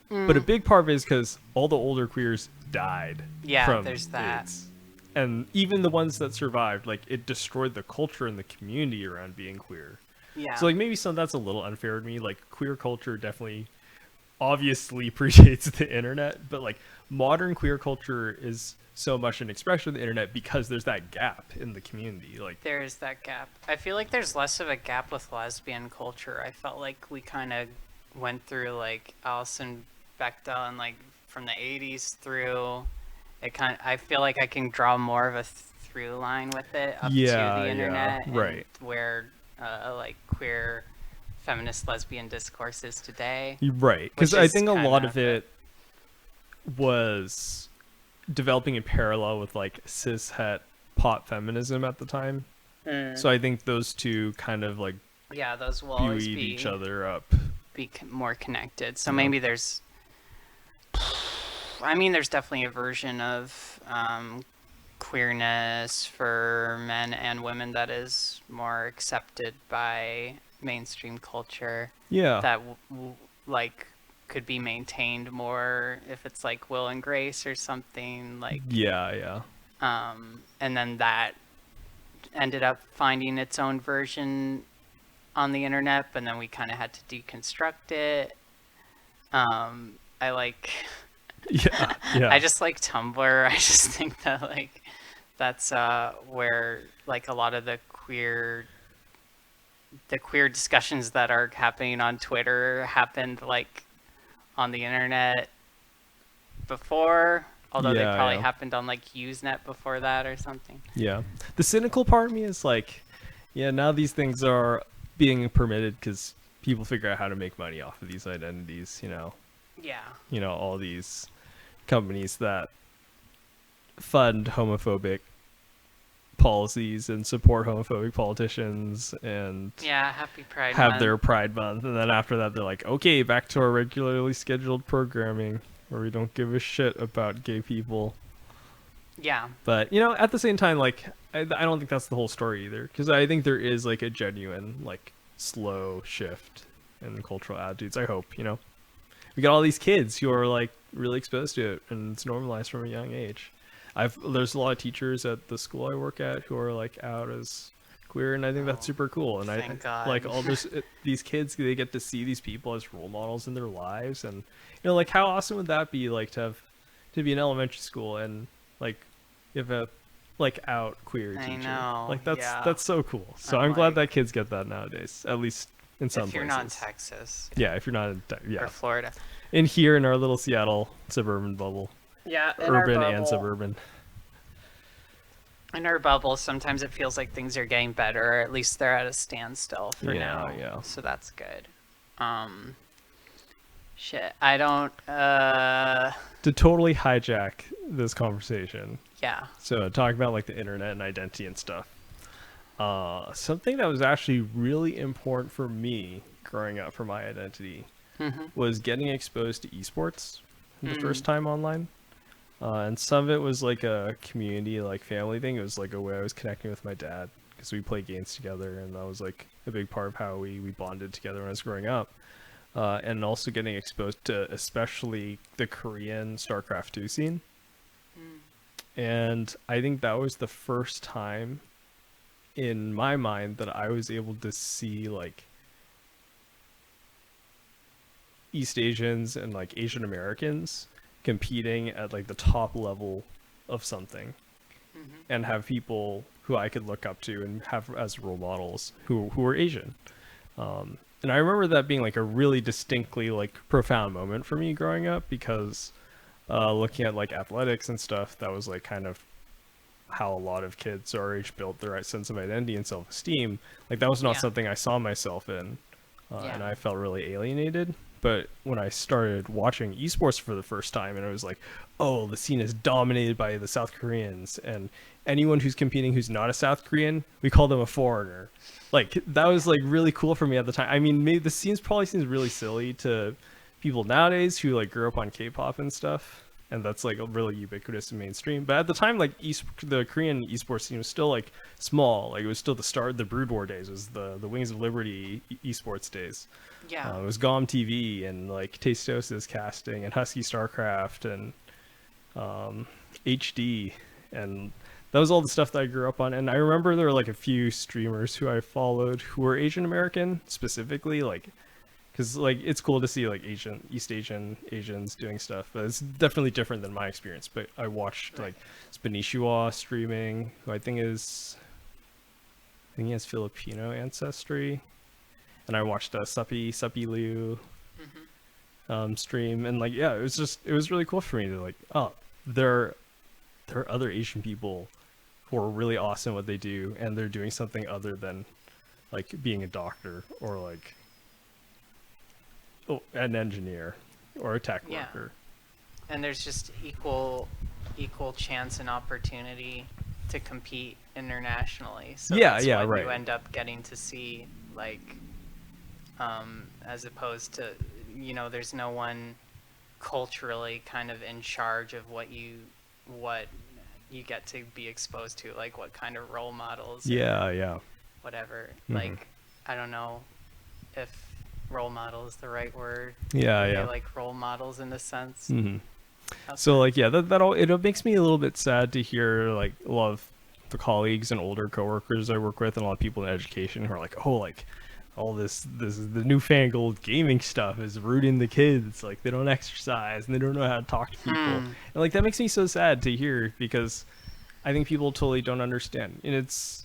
But a big part of it is because all the older queers died. Yeah, from there's that. AIDS. and even the ones that survived, like it destroyed the culture and the community around being queer. Yeah. So like maybe that's a little unfair to me. Like queer culture definitely obviously predates the internet, but like modern queer culture is so much an expression of the internet because there's that gap in the community. Like there is that gap. I feel like there's less of a gap with lesbian culture. I felt like we kind of went through like Alison Bechdel and like from the 80s through it I feel like I can draw more of a through line with it up to the internet, right, and where like queer feminist lesbian discourse is today, right? Because I think a lot of it was developing in parallel with like cishet pop feminism at the time. So I think those two kind of like those will buoyed each other up, be more connected. So maybe there's there's definitely a version of queerness for men and women that is more accepted by mainstream culture. Yeah. That like could be maintained more if it's like Will and Grace or something like. Yeah. And then that ended up finding its own version on the internet, but then we kind of had to deconstruct it. I like. Yeah. I just like Tumblr. I just think that like that's where like a lot of the queer discussions that are happening on Twitter happened like on the internet before, although they probably happened on like Usenet before that or something. Yeah. The cynical part of me is like, yeah, now these things are being permitted because people figure out how to make money off of these identities, you know. Yeah. You know, all these companies that fund homophobic policies and support homophobic politicians and happy Pride have Month. Their Pride Month, and then after that they're like, okay, back to our regularly scheduled programming where we don't give a shit about gay people. Yeah. But you know, at the same time, like I don't think that's the whole story either, because I think there is like a genuine like slow shift in cultural attitudes. I hope, you know, we got all these kids who are like really exposed to it and it's normalized from a young age. There's a lot of teachers at the school I work at who are like out as queer, and I think that's super cool. And thank God. Like all this these kids, they get to see these people as role models in their lives, and you know, like how awesome would that be, like to be in elementary school and like if a like out queer teacher. I know. Like that's so cool. So I'm glad that kids get that nowadays, at least in some places. If you're not in Texas. Yeah, if you're not in or Florida. In here in our little Seattle suburban bubble. Yeah, urban and suburban. In our bubble, sometimes it feels like things are getting better, or at least they're at a standstill for now. Yeah. So that's good. Shit, I don't. To totally hijack this conversation. Yeah. So talking about like the internet and identity and stuff. Something that was actually really important for me growing up for my identity was getting exposed to esports the first time online. And some of it was like a community, like family thing. It was like a way I was connecting with my dad because we played games together, and that was like a big part of how we bonded together when I was growing up. And also getting exposed to especially the Korean StarCraft 2 scene. And I think that was the first time in my mind that I was able to see like East Asians and like Asian Americans competing at like the top level of something, and have people who I could look up to and have as role models who were Asian. And I remember that being like a really distinctly like profound moment for me growing up, because looking at like athletics and stuff, that was like kind of how a lot of kids our age built their sense of identity and self-esteem. Like that was not something I saw myself in, and I felt really alienated. But when I started watching esports for the first time, and it was like, oh, the scene is dominated by the South Koreans, and anyone who's competing who's not a South Korean, we call them a foreigner. Like that was like really cool for me at the time. I mean, maybe the probably seems really silly to people nowadays who like grew up on K-pop and stuff, and that's like a really ubiquitous and mainstream. But at the time, like the Korean esports scene was still like small. Like it was still the start. The Brood War days was the Wings of Liberty esports days. Yeah, it was GOM TV and like Tastosis casting and Husky StarCraft and HD, and that was all the stuff that I grew up on. And I remember there were like a few streamers who I followed who were Asian American specifically, like, because like it's cool to see like East Asians doing stuff, but it's definitely different than my experience. But I watched like Spanishiwa streaming, who I think he has Filipino ancestry, and I watched Suppy Liu stream, and like yeah, it was really cool for me to like, oh, there are other Asian people who are really awesome at what they do, and they're doing something other than like being a doctor or like an engineer or a tech worker. And there's just equal chance and opportunity to compete internationally. So that's what you end up getting to see, like, as opposed to, you know, there's no one culturally kind of in charge of what you get to be exposed to, like what kind of role models. Whatever. Like, I don't know if role model is the right word. Like role models in a sense. So like that all, it makes me a little bit sad to hear like a lot of the colleagues and older coworkers I work with and a lot of people in education who are like, oh, like all this is the newfangled gaming stuff is rooting the kids, like they don't exercise and they don't know how to talk to people. And like that makes me so sad to hear, because I think people totally don't understand. And it's,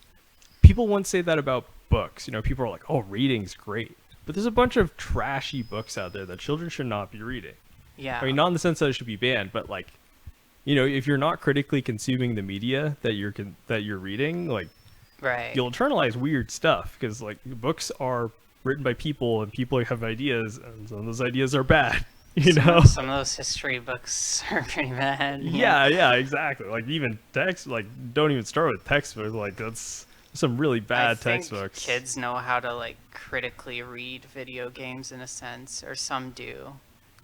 people once say that about books, you know, people are like, oh, reading's great. But there's a bunch of trashy books out there that children should not be reading. I mean, not in the sense that it should be banned, but like, you know, if you're not critically consuming the media that you're reading, like, you'll internalize weird stuff, because like books are written by people and people have ideas, and some of those ideas are bad. You know, some of those history books are pretty bad. Yeah, exactly. Like even text, like don't even start with textbooks. Like that's some really bad textbooks. Kids know how to like critically read video games in a sense, or some do.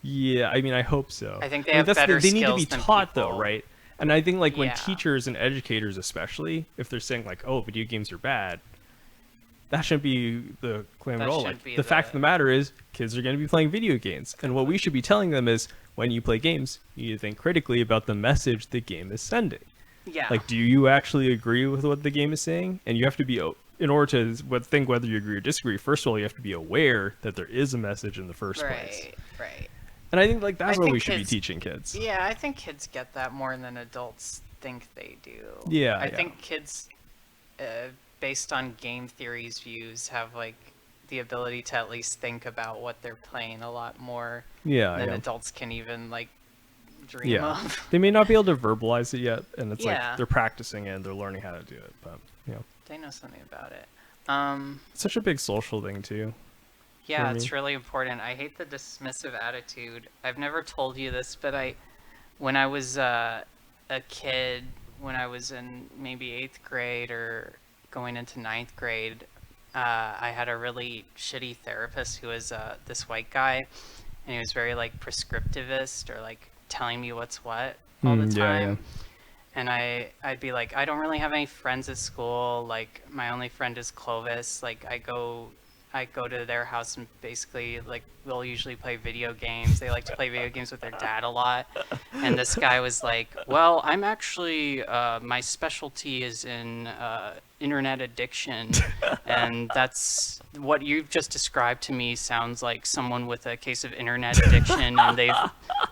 Yeah, I mean, I hope so. I think they have better skills. They need to be taught people. though, right? And I think like when teachers and educators, especially if they're saying like, "Oh, video games are bad," that shouldn't be the claim at all. Like the fact of the matter is, kids are going to be playing video games, and what we should be telling them is, when you play games, you need to think critically about the message the game is sending. Like, do you actually agree with what the game is saying? And you have to be, in order to think whether you agree or disagree, first of all, you have to be aware that there is a message in the first place. Right. And I think like that's what we should be teaching kids. Yeah, I think kids get that more than adults think they do. I think kids, based on game theory's views, have like the ability to at least think about what they're playing a lot more than adults can even like dream of. They may not be able to verbalize it yet, and it's like they're practicing it and they're learning how to do it, but you know, they know something about it. It's such a big social thing too. Yeah, it's really important. I hate the dismissive attitude. I've never told you this, but when I was a kid, when I was in maybe 8th grade or going into 9th grade, I had a really shitty therapist who was this white guy, and he was very like prescriptivist, or like telling me what's what all the time. And I'd be like, I don't really have any friends at school. Like my only friend is Clovis. Like I go to their house and basically like we'll usually play video games. They like to play video games with their dad a lot. And this guy was like, well, I'm actually my specialty is in internet addiction, and that's what you've just described to me sounds like someone with a case of internet addiction, and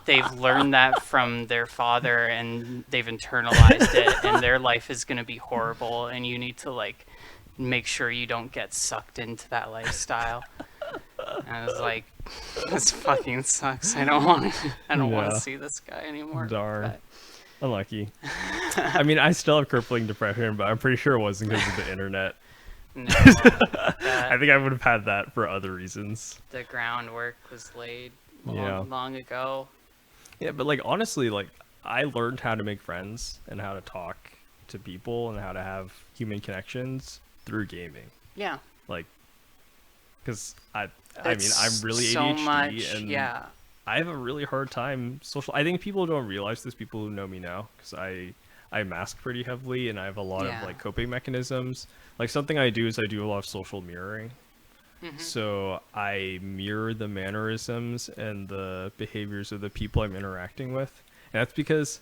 they've learned that from their father and they've internalized it, and their life is going to be horrible, and you need to like make sure you don't get sucked into that lifestyle. And I was like, this fucking sucks. I don't want to see this guy anymore. Darn. But unlucky. I mean, I still have crippling depression, but I'm pretty sure it wasn't because of the internet. No, I think I would have had that for other reasons. The groundwork was laid long ago. Yeah, but like honestly, like I learned how to make friends and how to talk to people and how to have human connections through gaming. Yeah. Like, because I mean, I'm really ADHD, and I have a really hard time social. I think people don't realize this, people who know me now, because I mask pretty heavily, and I have a lot of like coping mechanisms. Like something I do is I do a lot of social mirroring. So I mirror the mannerisms and the behaviors of the people I'm interacting with. And that's because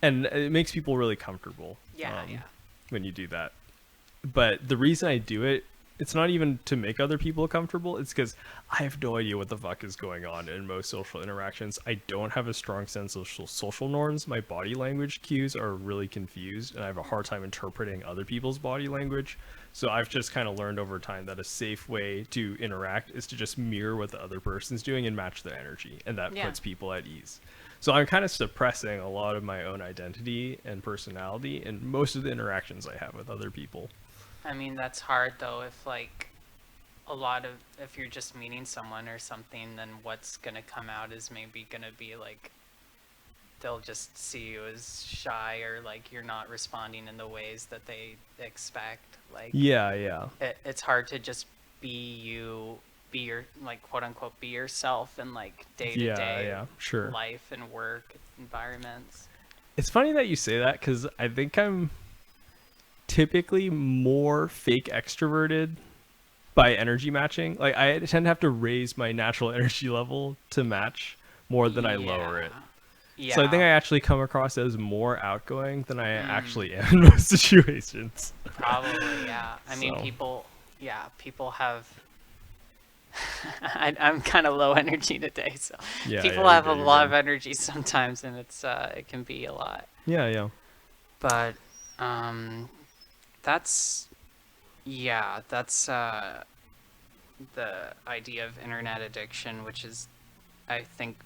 and it makes people really comfortable. Yeah, when you do that. But the reason I do it, it's not even to make other people comfortable. It's because I have no idea what the fuck is going on in most social interactions. I don't have a strong sense of social norms. My body language cues are really confused, and I have a hard time interpreting other people's body language. So I've just kind of learned over time that a safe way to interact is to just mirror what the other person's doing and match their energy, and that puts people at ease. So I'm kind of suppressing a lot of my own identity and personality in most of the interactions I have with other people. I mean, that's hard though. If like if you're just meeting someone or something, then what's gonna come out is maybe gonna be like they'll just see you as shy, or like you're not responding in the ways that they expect. Like it's hard to just be your like quote unquote be yourself in like day-to-day life and work environments. It's funny that you say that, because I think I'm typically more fake extroverted by energy matching. Like I tend to have to raise my natural energy level to match more than I lower it. Yeah. So I think I actually come across as more outgoing than I actually am in most situations. Probably, yeah. I mean, people have. I'm kind of low energy today, so people have a lot of energy sometimes, and it can be a lot. Yeah. But that's the idea of internet addiction, which is, I think,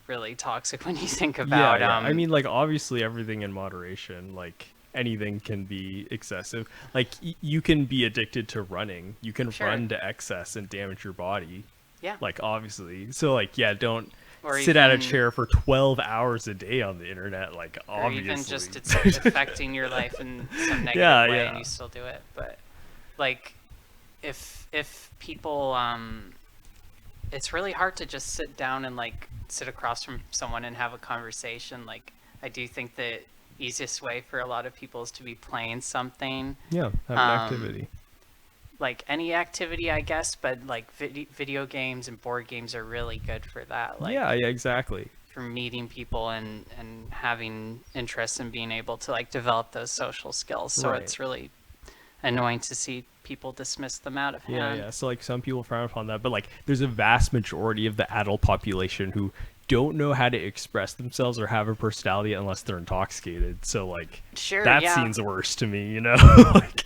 really toxic when you think about. I mean, like, obviously everything in moderation. Like, anything can be excessive. Like you can be addicted to running. You can run to excess and damage your body. Yeah. Like obviously. So like don't sit at a chair for 12 hours a day on the internet. Like obviously. Or even just it's affecting your life in some negative way and you still do it. But like if people it's really hard to just sit down and like sit across from someone and have a conversation. Like I do think that easiest way for a lot of people is to be playing something. Yeah, have an activity. Like any activity, I guess, but like video games and board games are really good for that. Like, yeah, exactly. For meeting people and having interest in being able to like develop those social skills. So it's really annoying to see people dismiss them out of hand. Yeah. So like some people frown upon that, but like there's a vast majority of the adult population who don't know how to express themselves or have a personality unless they're intoxicated. So like that seems worse to me, you know. Like,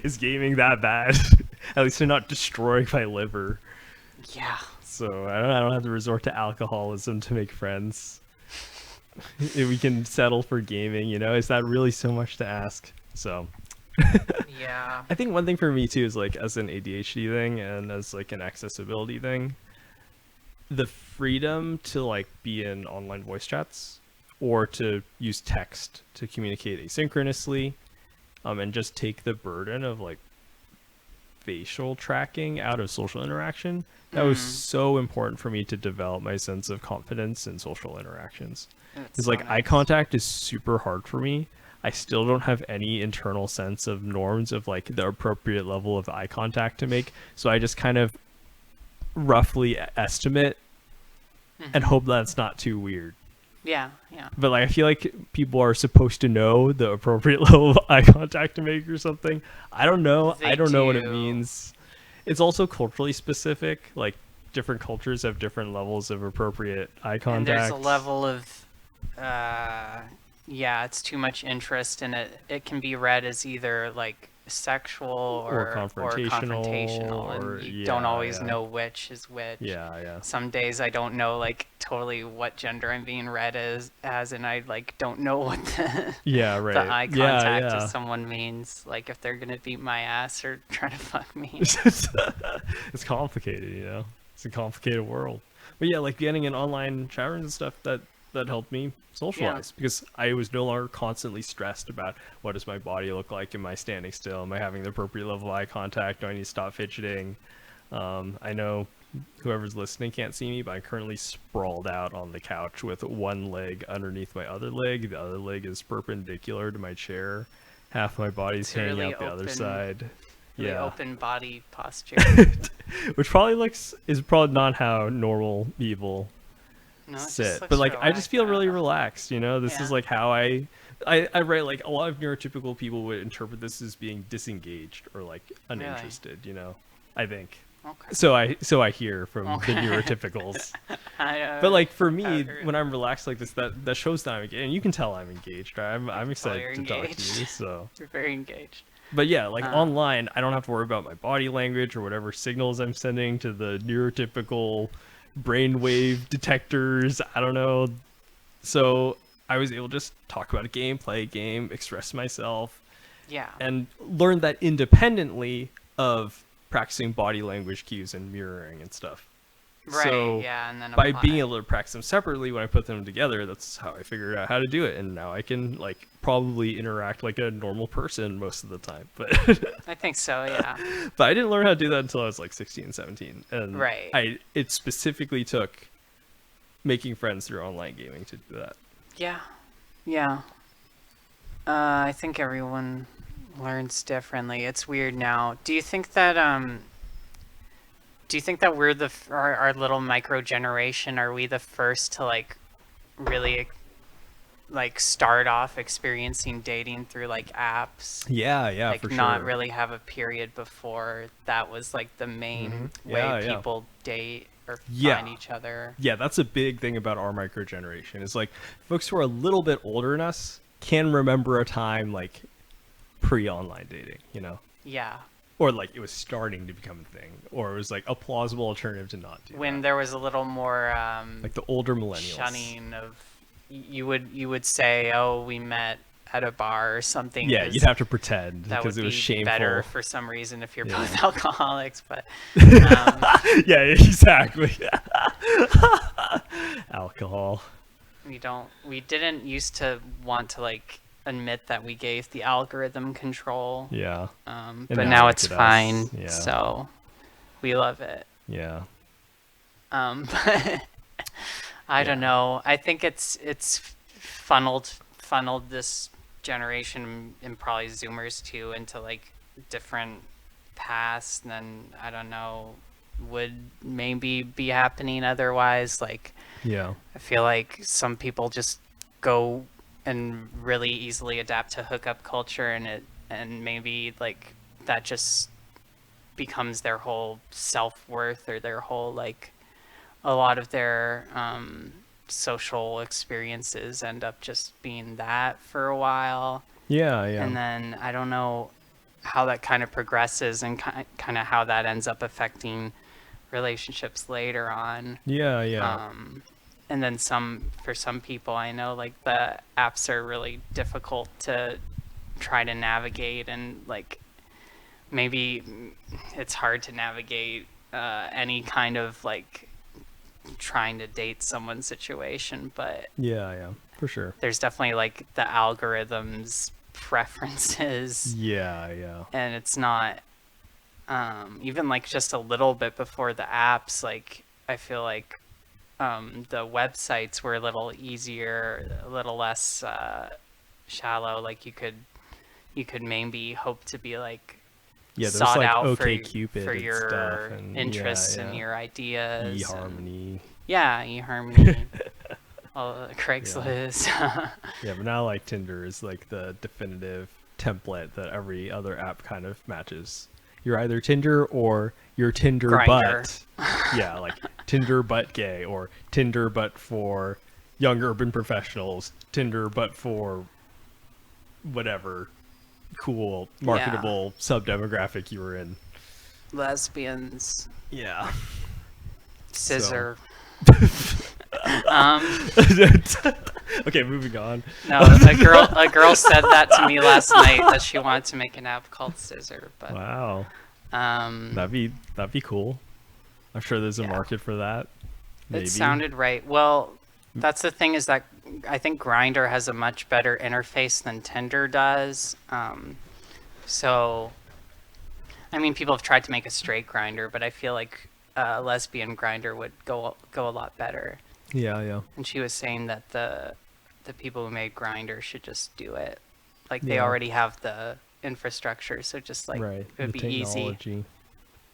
is gaming that bad? At least they're not destroying my liver. Yeah. So I don't have to resort to alcoholism to make friends. If we can settle for gaming, you know, is that really so much to ask? So yeah. I think one thing for me too is like as an ADHD thing and as like an accessibility thing, the freedom to like be in online voice chats or to use text to communicate asynchronously, and just take the burden of like facial tracking out of social interaction. That was so important for me to develop my sense of confidence in social interactions. Because like eye contact is super hard for me. I still don't have any internal sense of norms of like the appropriate level of eye contact to make. So I just kind of roughly estimate and hope that's not too weird. Yeah. But like I feel like people are supposed to know the appropriate level of eye contact to make or something. I don't know. I don't know what it means. It's also culturally specific. Like different cultures have different levels of appropriate eye contact. And there's a level of it's too much interest in it. It can be read as either like sexual or confrontational, and you don't always know which is which. Yeah. Some days I don't know like totally what gender I'm being read as and I like don't know what the the eye contact to someone means, like if they're gonna beat my ass or try to fuck me. It's complicated, you know. It's a complicated world. But yeah, like getting in online chat rooms and stuff that helped me socialize because I was no longer constantly stressed about what does my body look like, am I standing still, am I having the appropriate level of eye contact, do I need to stop fidgeting. I know whoever's listening can't see me, but I'm currently sprawled out on the couch with one leg underneath my other leg. The other leg is perpendicular to my chair. Half my body's hanging really out the other side. Really open body posture. Which probably is probably not how normal people No, sit. But like, I just feel really relaxed. You know, this is like how I write. Like a lot of neurotypical people would interpret this as being disengaged or like uninterested. Really? You know, I think. Okay. So I hear from the neurotypicals. But like for me, when I'm relaxed like this, that shows that I'm engaged, and you can tell I'm engaged. Right? I'm excited to talk to you. So you're very engaged. But yeah, like online, I don't have to worry about my body language or whatever signals I'm sending to the neurotypical brainwave detectors. I don't know. So I was able to just talk about a game, play a game, express myself. Yeah. And learn that independently of practicing body language cues and mirroring and stuff. Right, so yeah, and then by being able to practice them separately, when I put them together, that's how I figured out how to do it, and now I can like probably interact like a normal person most of the time. But I think so, yeah. But I didn't learn how to do that until I was like 16, 17, and right. It specifically took making friends through online gaming to do that. Yeah, yeah. I think everyone learns differently. It's weird now. Do you think that we're our little micro generation, are we the first to like really like start off experiencing dating through like apps? Yeah, like for not sure. really have a period before that was like the main way people date or find each other. Yeah, that's a big thing about our micro generation. Is like folks who are a little bit older than us can remember a time like pre-online dating, you know? Yeah. Or like it was starting to become a thing, or it was like a plausible alternative to not do when that. There was a little more like the older millennials shunning of you would say, oh, we met at a bar or something. Yeah, you'd have to pretend that because would it was be shameful. Better for some reason if you're both alcoholics, but yeah, exactly. Alcohol. We didn't used to want to like admit that we gave the algorithm control. Yeah. But now it's fine. Yeah. So we love it. Yeah. But I don't know. I think it's funneled this generation and probably Zoomers too into like different paths than I don't know would maybe be happening otherwise. Like I feel like some people just go and really easily adapt to hookup culture, and maybe like that just becomes their whole self-worth, or their whole like a lot of their social experiences end up just being that for a while. Yeah. And then I don't know how that kind of progresses and kind of how that ends up affecting relationships later on. Yeah. And then for some people, I know like the apps are really difficult to try to navigate, and like maybe it's hard to navigate any kind of like trying to date someone situation, but yeah, for sure. There's definitely like the algorithms preferences. Yeah. And it's not even like just a little bit before the apps, like I feel like the websites were a little easier, a little less shallow. Like you could maybe hope to be like sought like out OkCupid for your stuff and interests and your ideas. eHarmony. eHarmony. Craigslist. Yeah, but now like Tinder is like the definitive template that every other app kind of matches. You're either Tinder or you're Tinder Grindr. But. Yeah, like Tinder but gay, or Tinder but for young urban professionals, Tinder but for whatever cool marketable sub-demographic you were in. Lesbians. Yeah. Scissor. Okay, moving on. No, a girl said that to me last night, that she wanted to make an app called Scissor. But wow. That'd be cool. I'm sure there's a market for that. Maybe. It sounded right. Well, that's the thing, is that I think Grindr has a much better interface than Tinder does. So, I mean, people have tried to make a straight Grindr, but I feel like lesbian Grindr would go a lot better. Yeah. And she was saying that the people who made Grindr should just do it. Like they already have the infrastructure, so just like it would be easy.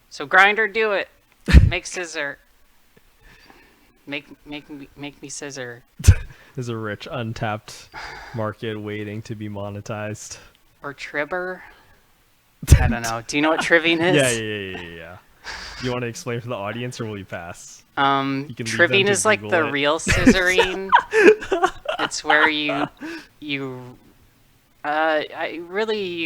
So Grindr, do it. Make Scissor. Make me scissor. There's a rich untapped market waiting to be monetized. Or tribber. I don't know. Do you know what tribbing is? Yeah. Do you want to explain for the audience, or will you pass? Tribbing is like the real scissoring. It's where you you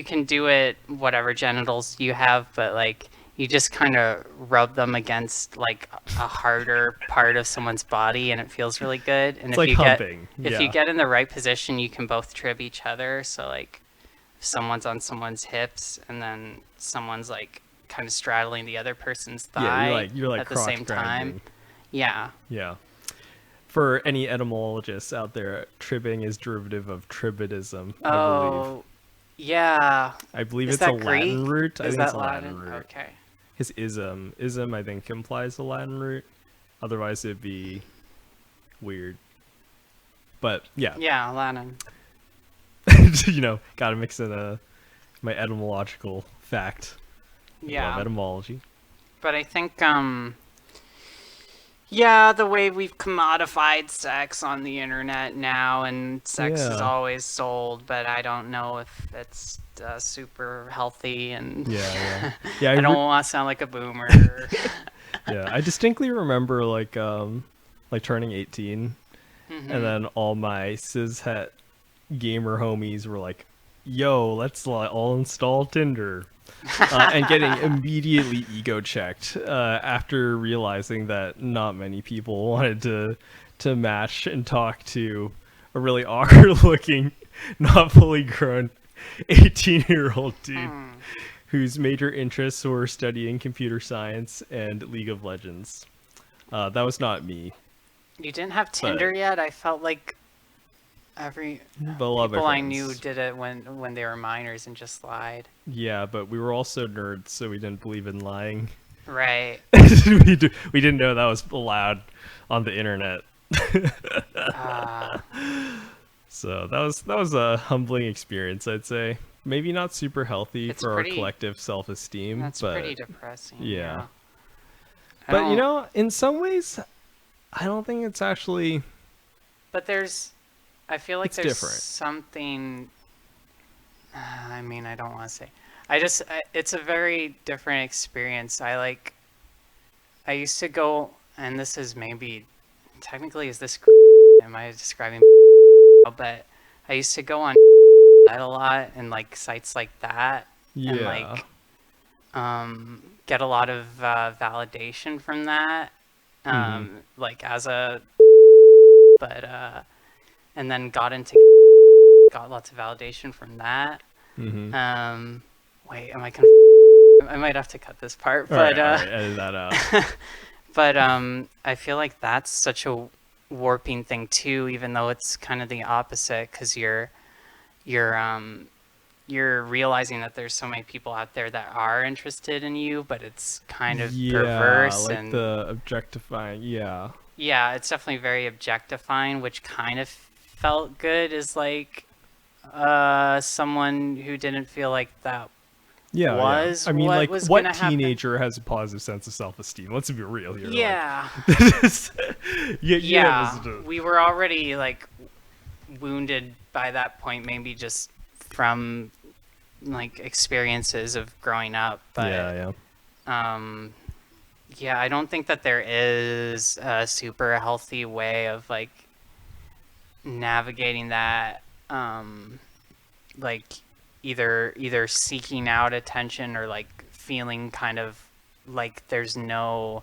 can do it whatever genitals you have, but like you just kind of rub them against like a harder part of someone's body, and it feels really good. And it's like humping. If you get in the right position, you can both trib each other. So like, if someone's on someone's hips, and then someone's like kind of straddling the other person's thigh you're like at the same time. Yeah. For any etymologists out there, tribbing is derivative of tribadism, I believe. Yeah. I believe it's a Latin root. I think it's a Latin root. Okay. His ism, I think, implies a Latin root. Otherwise, it'd be weird. But yeah. Yeah, Latin. Gotta mix in my etymological fact. Yeah. Love etymology. But I think, the way we've commodified sex on the internet now, and sex is always sold, but I don't know if it's super healthy, and yeah. I don't want to sound like a boomer. Yeah, I distinctly remember like turning 18, and then all my cishet gamer homies were like, "Yo, let's all install Tinder." And getting immediately ego checked after realizing that not many people wanted to match and talk to a really awkward looking, not fully grown 18-year-old dude whose major interests were studying computer science and League of Legends. That was not me. You didn't have Tinder yet? I felt like people I knew did it when they were minors and just lied. Yeah, but we were also nerds, so we didn't believe in lying. Right. we didn't know that was allowed on the internet. So that was a humbling experience, I'd say. Maybe not super healthy for our collective self-esteem. That's pretty depressing. Yeah. But in some ways, I don't think it's actually. But I feel like there's different. Something. I mean, I don't want to say. It's a very different experience. I used to go, and this is maybe, technically, am I describing? But I used to go on a lot and like sites like that, and like, get a lot of validation from that, like as a, but and then got lots of validation from that. Wait, I might have to cut this part, but all right, edit that out. But I feel like that's such a warping thing too, even though it's kind of the opposite, because you're realizing that there's so many people out there that are interested in you, but it's kind of perverse, like and the objectifying. Yeah, it's definitely very objectifying, which kind of felt good as like someone who didn't feel like that was. I mean, what like, was what teenager has a positive sense of self-esteem? Let's be real here. Yeah. Like, we were already like wounded by that point, maybe just from like experiences of growing up. But I don't think that there is a super healthy way of like navigating that, like either seeking out attention or like feeling kind of like there's no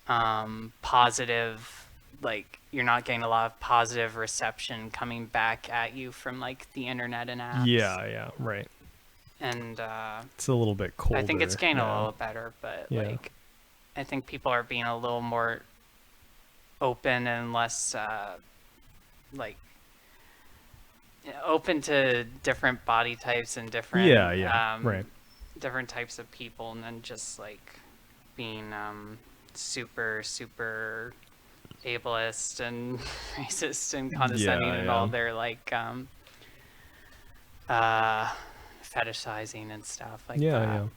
positive, like you're not getting a lot of positive reception coming back at you from like the internet and apps. Yeah, right. And it's a little bit colder. I think it's getting a little better, but like I think people are being a little more open and less like open to different body types and different right, different types of people, and then just like being super ableist and racist and condescending and all their like fetishizing and stuff like that.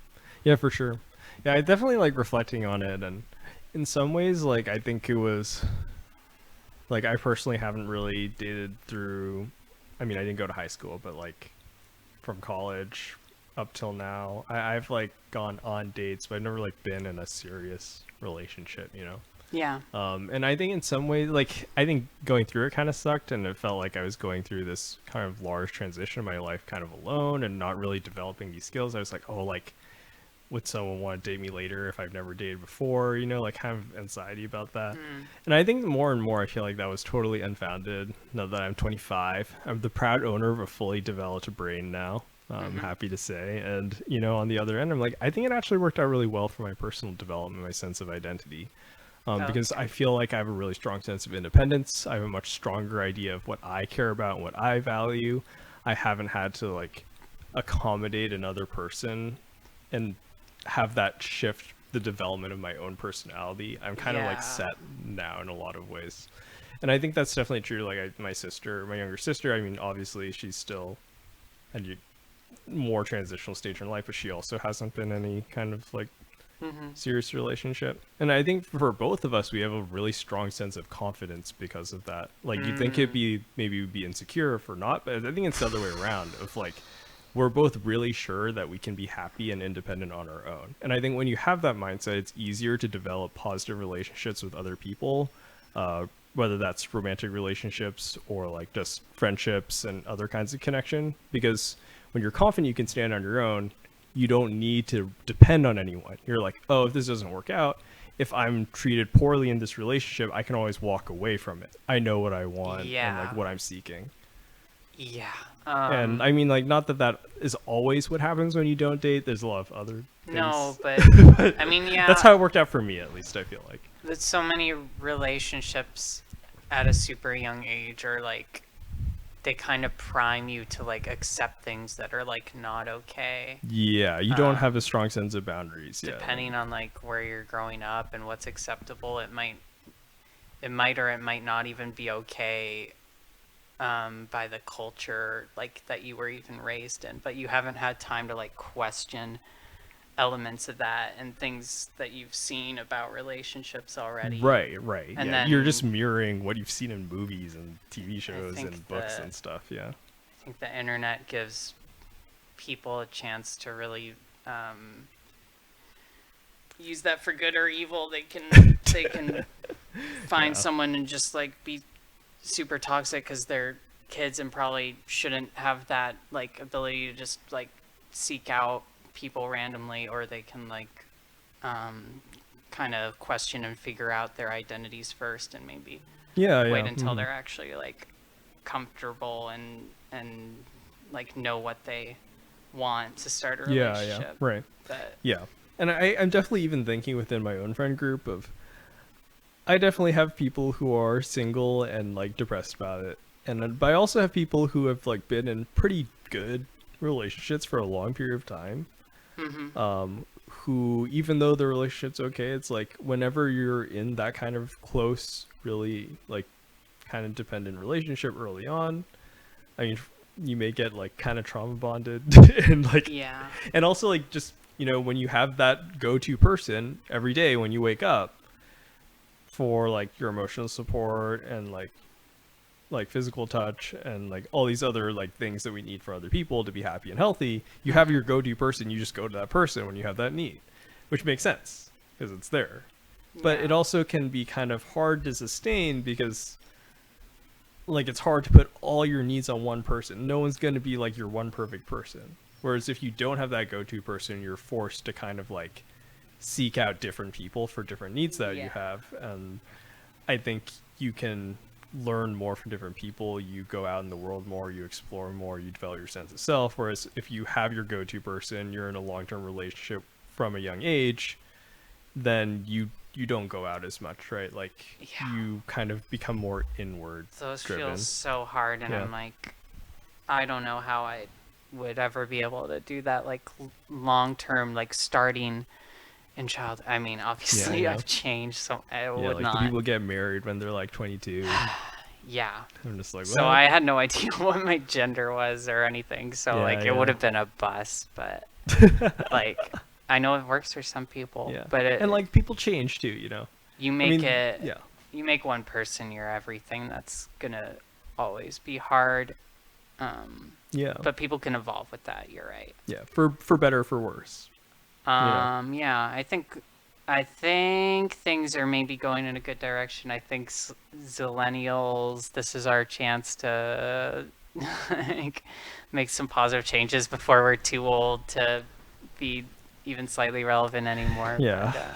Yeah, for sure. Yeah, I definitely like reflecting on it, and in some ways, like, I think it was, like, I personally haven't really dated through, I mean, I didn't go to high school, but, like, from college up till now, I've, like, gone on dates, but I've never, like, been in a serious relationship, you know? Yeah. And I think in some ways, like, I think going through it kind of sucked, and it felt like I was going through this kind of large transition in my life kind of alone and not really developing these skills. I was like, oh, like, would someone want to date me later if I've never dated before? You know, like, kind of anxiety about that. And I think more and more I feel like that was totally unfounded now that I'm 25. I'm the proud owner of a fully developed brain now. I'm happy to say. And, you know, on the other end, I'm like, I think it actually worked out really well for my personal development, my sense of identity. Because I feel like I have a really strong sense of independence. I have a much stronger idea of what I care about and what I value. I haven't had to, like, accommodate another person and have that shift the development of my own personality. I'm kind of, like, set now in a lot of ways. And I think that's definitely true. Like, my younger sister, I mean, obviously she's still at a more transitional stage in life, but she also hasn't been any kind of, like, serious relationship. And I think for both of us, we have a really strong sense of confidence because of that. Like, you'd think maybe we'd be insecure if we're not, but I think it's the other way around of, like, we're both really sure that we can be happy and independent on our own. And I think when you have that mindset, it's easier to develop positive relationships with other people, whether that's romantic relationships or, like, just friendships and other kinds of connection. Because when you're confident you can stand on your own, you don't need to depend on anyone. You're like, oh, if this doesn't work out, if I'm treated poorly in this relationship, I can always walk away from it. I know what I want and, like, what I'm seeking. Yeah. And I mean, like, not that that is always what happens when you don't date. There's a lot of other things. No, but I mean, yeah. That's how it worked out for me, at least, I feel like. There's so many relationships at a super young age are, like, they kind of prime you to, like, accept things that are, like, not okay. Yeah, you don't have a strong sense of boundaries. Depending on, like, where you're growing up and what's acceptable, it might or it might not even be okay by the culture, like, that you were even raised in, but you haven't had time to, like, question elements of that and things that you've seen about relationships already. Right. And yeah, then you're just mirroring what you've seen in movies and TV shows and books and stuff. Yeah, I think the internet gives people a chance to really use that for good or evil. They can find someone and just, like, be super toxic because they're kids and probably shouldn't have that, like, ability to just, like, seek out people randomly, or they can, like, kind of question and figure out their identities first and maybe wait until they're actually, like, comfortable and like, know what they want to start a relationship. Right. And I'm definitely even thinking within my own friend group of, I definitely have people who are single and, like, depressed about it, but I also have people who have, like, been in pretty good relationships for a long period of time. Who, even though the relationship's okay, it's like whenever you're in that kind of close, really, like, kind of dependent relationship early on, I mean, you may get, like, kind of trauma bonded and, like, and also, like, just, you know, when you have that go-to person every day when you wake up for, like, your emotional support and, like physical touch and, like, all these other, like, things that we need for other people to be happy and healthy, you have your go-to person. You just go to that person when you have that need, which makes sense because it's there. But it also can be kind of hard to sustain because, like, it's hard to put all your needs on one person. No one's going to be, like, your one perfect person. Whereas if you don't have that go-to person, you're forced to kind of, like, seek out different people for different needs that you have. And I think you can learn more from different people. You go out in the world more, you explore more, you develop your sense of self. Whereas if you have your go-to person, you're in a long-term relationship from a young age, then you don't go out as much, right? Like, you kind of become more inward driven. Feels so hard, and I'm like, I don't know how I would ever be able to do that, like, long-term, like, starting in child. I mean, obviously I've changed, so I would like not. The people get married when they're, like, 22. I'm just like, so I had no idea what my gender was or anything, so it would have been a bust, but like, I know it works for some people, but and, like, people change too, you know. You make you make one person your everything. That's gonna always be hard. But people can evolve with that. You're right. Yeah, for better or for worse. Yeah, I think things are maybe going in a good direction. I think Zillennials, this is our chance to like, make some positive changes before we're too old to be even slightly relevant anymore. Yeah,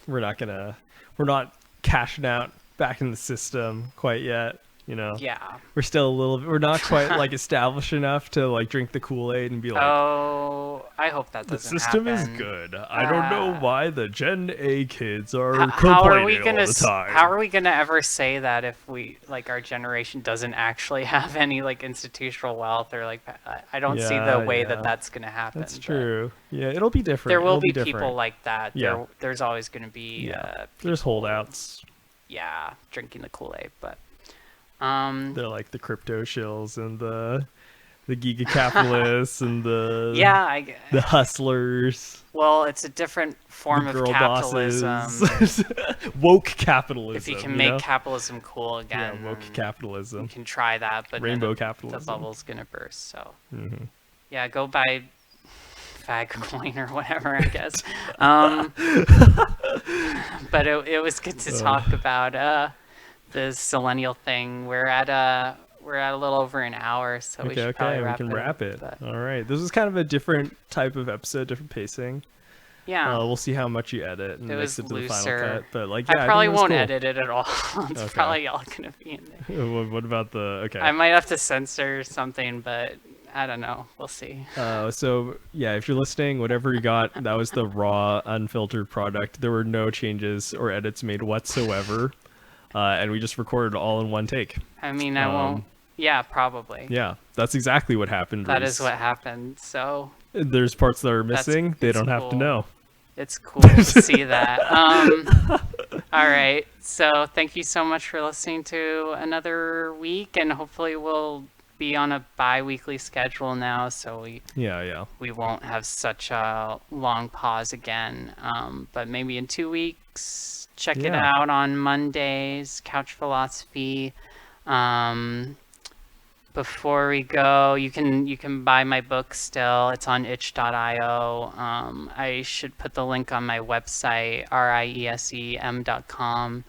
but, we're not cashing out back in the system quite yet. Yeah, we're not quite like established enough to like drink the Kool-Aid and be like, oh, I hope that doesn't happen. The system is good. I don't know why the Gen A kids are complaining all the time. How are we gonna ever say that if we like our generation doesn't actually have any like institutional wealth or like I don't see the way that that's gonna happen. That's true. Yeah, it'll be different. There will be people like that. Yeah. There's always gonna be there's holdouts. Yeah, drinking the Kool-Aid, but they're like the crypto shills and the giga capitalists and the the hustlers. Well, it's a different form of capitalism. Woke capitalism. If you can make capitalism cool again, woke capitalism. You can try that, but rainbow capitalism. The bubble's gonna burst. So yeah, go buy fag coin or whatever, I guess. But it was good to talk about the Zillennial thing. We're at a little over an hour, so we should probably wrap it. All right, this is kind of a different type of episode, different pacing. Yeah, we'll see how much you edit and mix it to the final cut. But like, I probably won't edit it at all. It's probably all gonna be in there. What about the I might have to censor something, but I don't know. We'll see. So yeah, if you're listening, whatever you got, that was the raw, unfiltered product. There were no changes or edits made whatsoever. And we just recorded all in one take. I mean, I won't. Yeah, probably. Yeah, that's exactly what happened. That is what happened. So there's parts that are missing. They don't have to know. It's cool to see that. All right. So thank you so much for listening to another week, and hopefully we'll be on a bi-weekly schedule now, so we won't have such a long pause again. But maybe in 2 weeks. Check it out on Mondays, Couch Philosophy. Before we go, you can buy my book still. It's on itch.io. I should put the link on my website, riesem.com.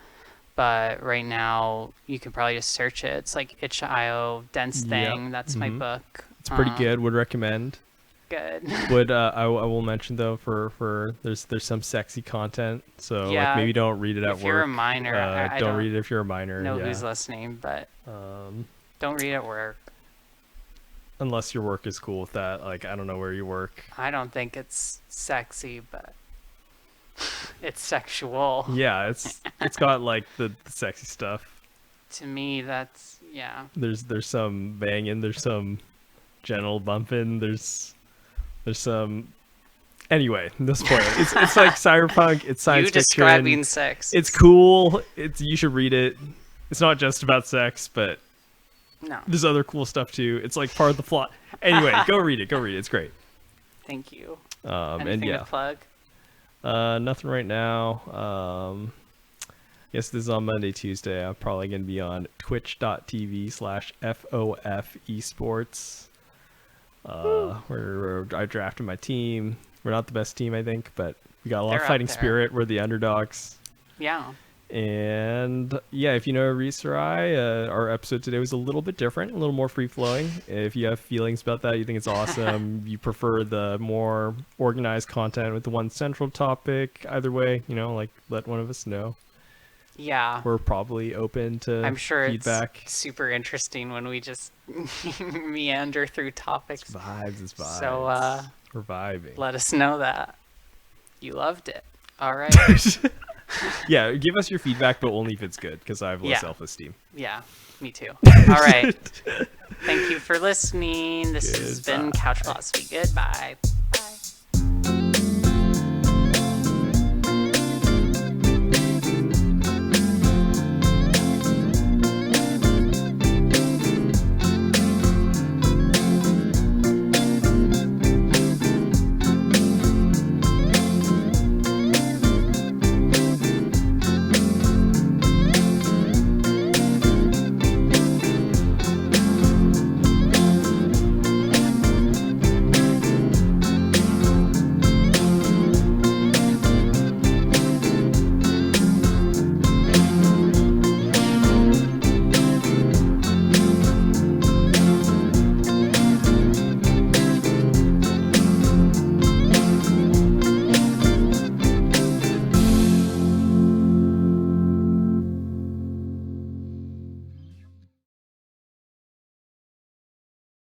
But right now, you can probably just search it. It's like itch.io, Dense Thing. That's my book. It's pretty good. Would recommend. Good. Would I will mention though for there's some sexy content, so like maybe don't read it at work. If you're a minor, I don't read it if you're a minor. Know who's listening, but don't read at work. Unless your work is cool with that. Like, I don't know where you work. I don't think it's sexy, but it's sexual. Yeah, it's got like the sexy stuff. To me, that's There's some banging. There's some genital bumping. There's some. Anyway, no spoiler. It's like cyberpunk. It's science fiction. You describing sex. It's cool. You should read it. It's not just about sex, but no, there's other cool stuff too. It's like part of the plot. Anyway, go read it. It's great. Thank you. Anything to plug? Nothing right now. Guess this is on Monday, Tuesday. I'm probably gonna be on twitch.tv/FOF esports. Where I drafted my team. We're not the best team, I think, but we got a lot of fighting spirit. We're the underdogs. Yeah. And yeah, if you know Riese or I, our episode today was a little bit different, a little more free-flowing. If you have feelings about that, you think it's awesome, you prefer the more organized content with the one central topic, either way, like let one of us know. Yeah. We're probably open to I'm sure feedback. It's super interesting when we just meander through topics. It's vibes. So we're vibing. Let us know that you loved it. All right. Yeah, give us your feedback, but only if it's good, because I have low self-esteem. Yeah, me too. All right. Thank you for listening. This has been Couch Philosophy. Goodbye.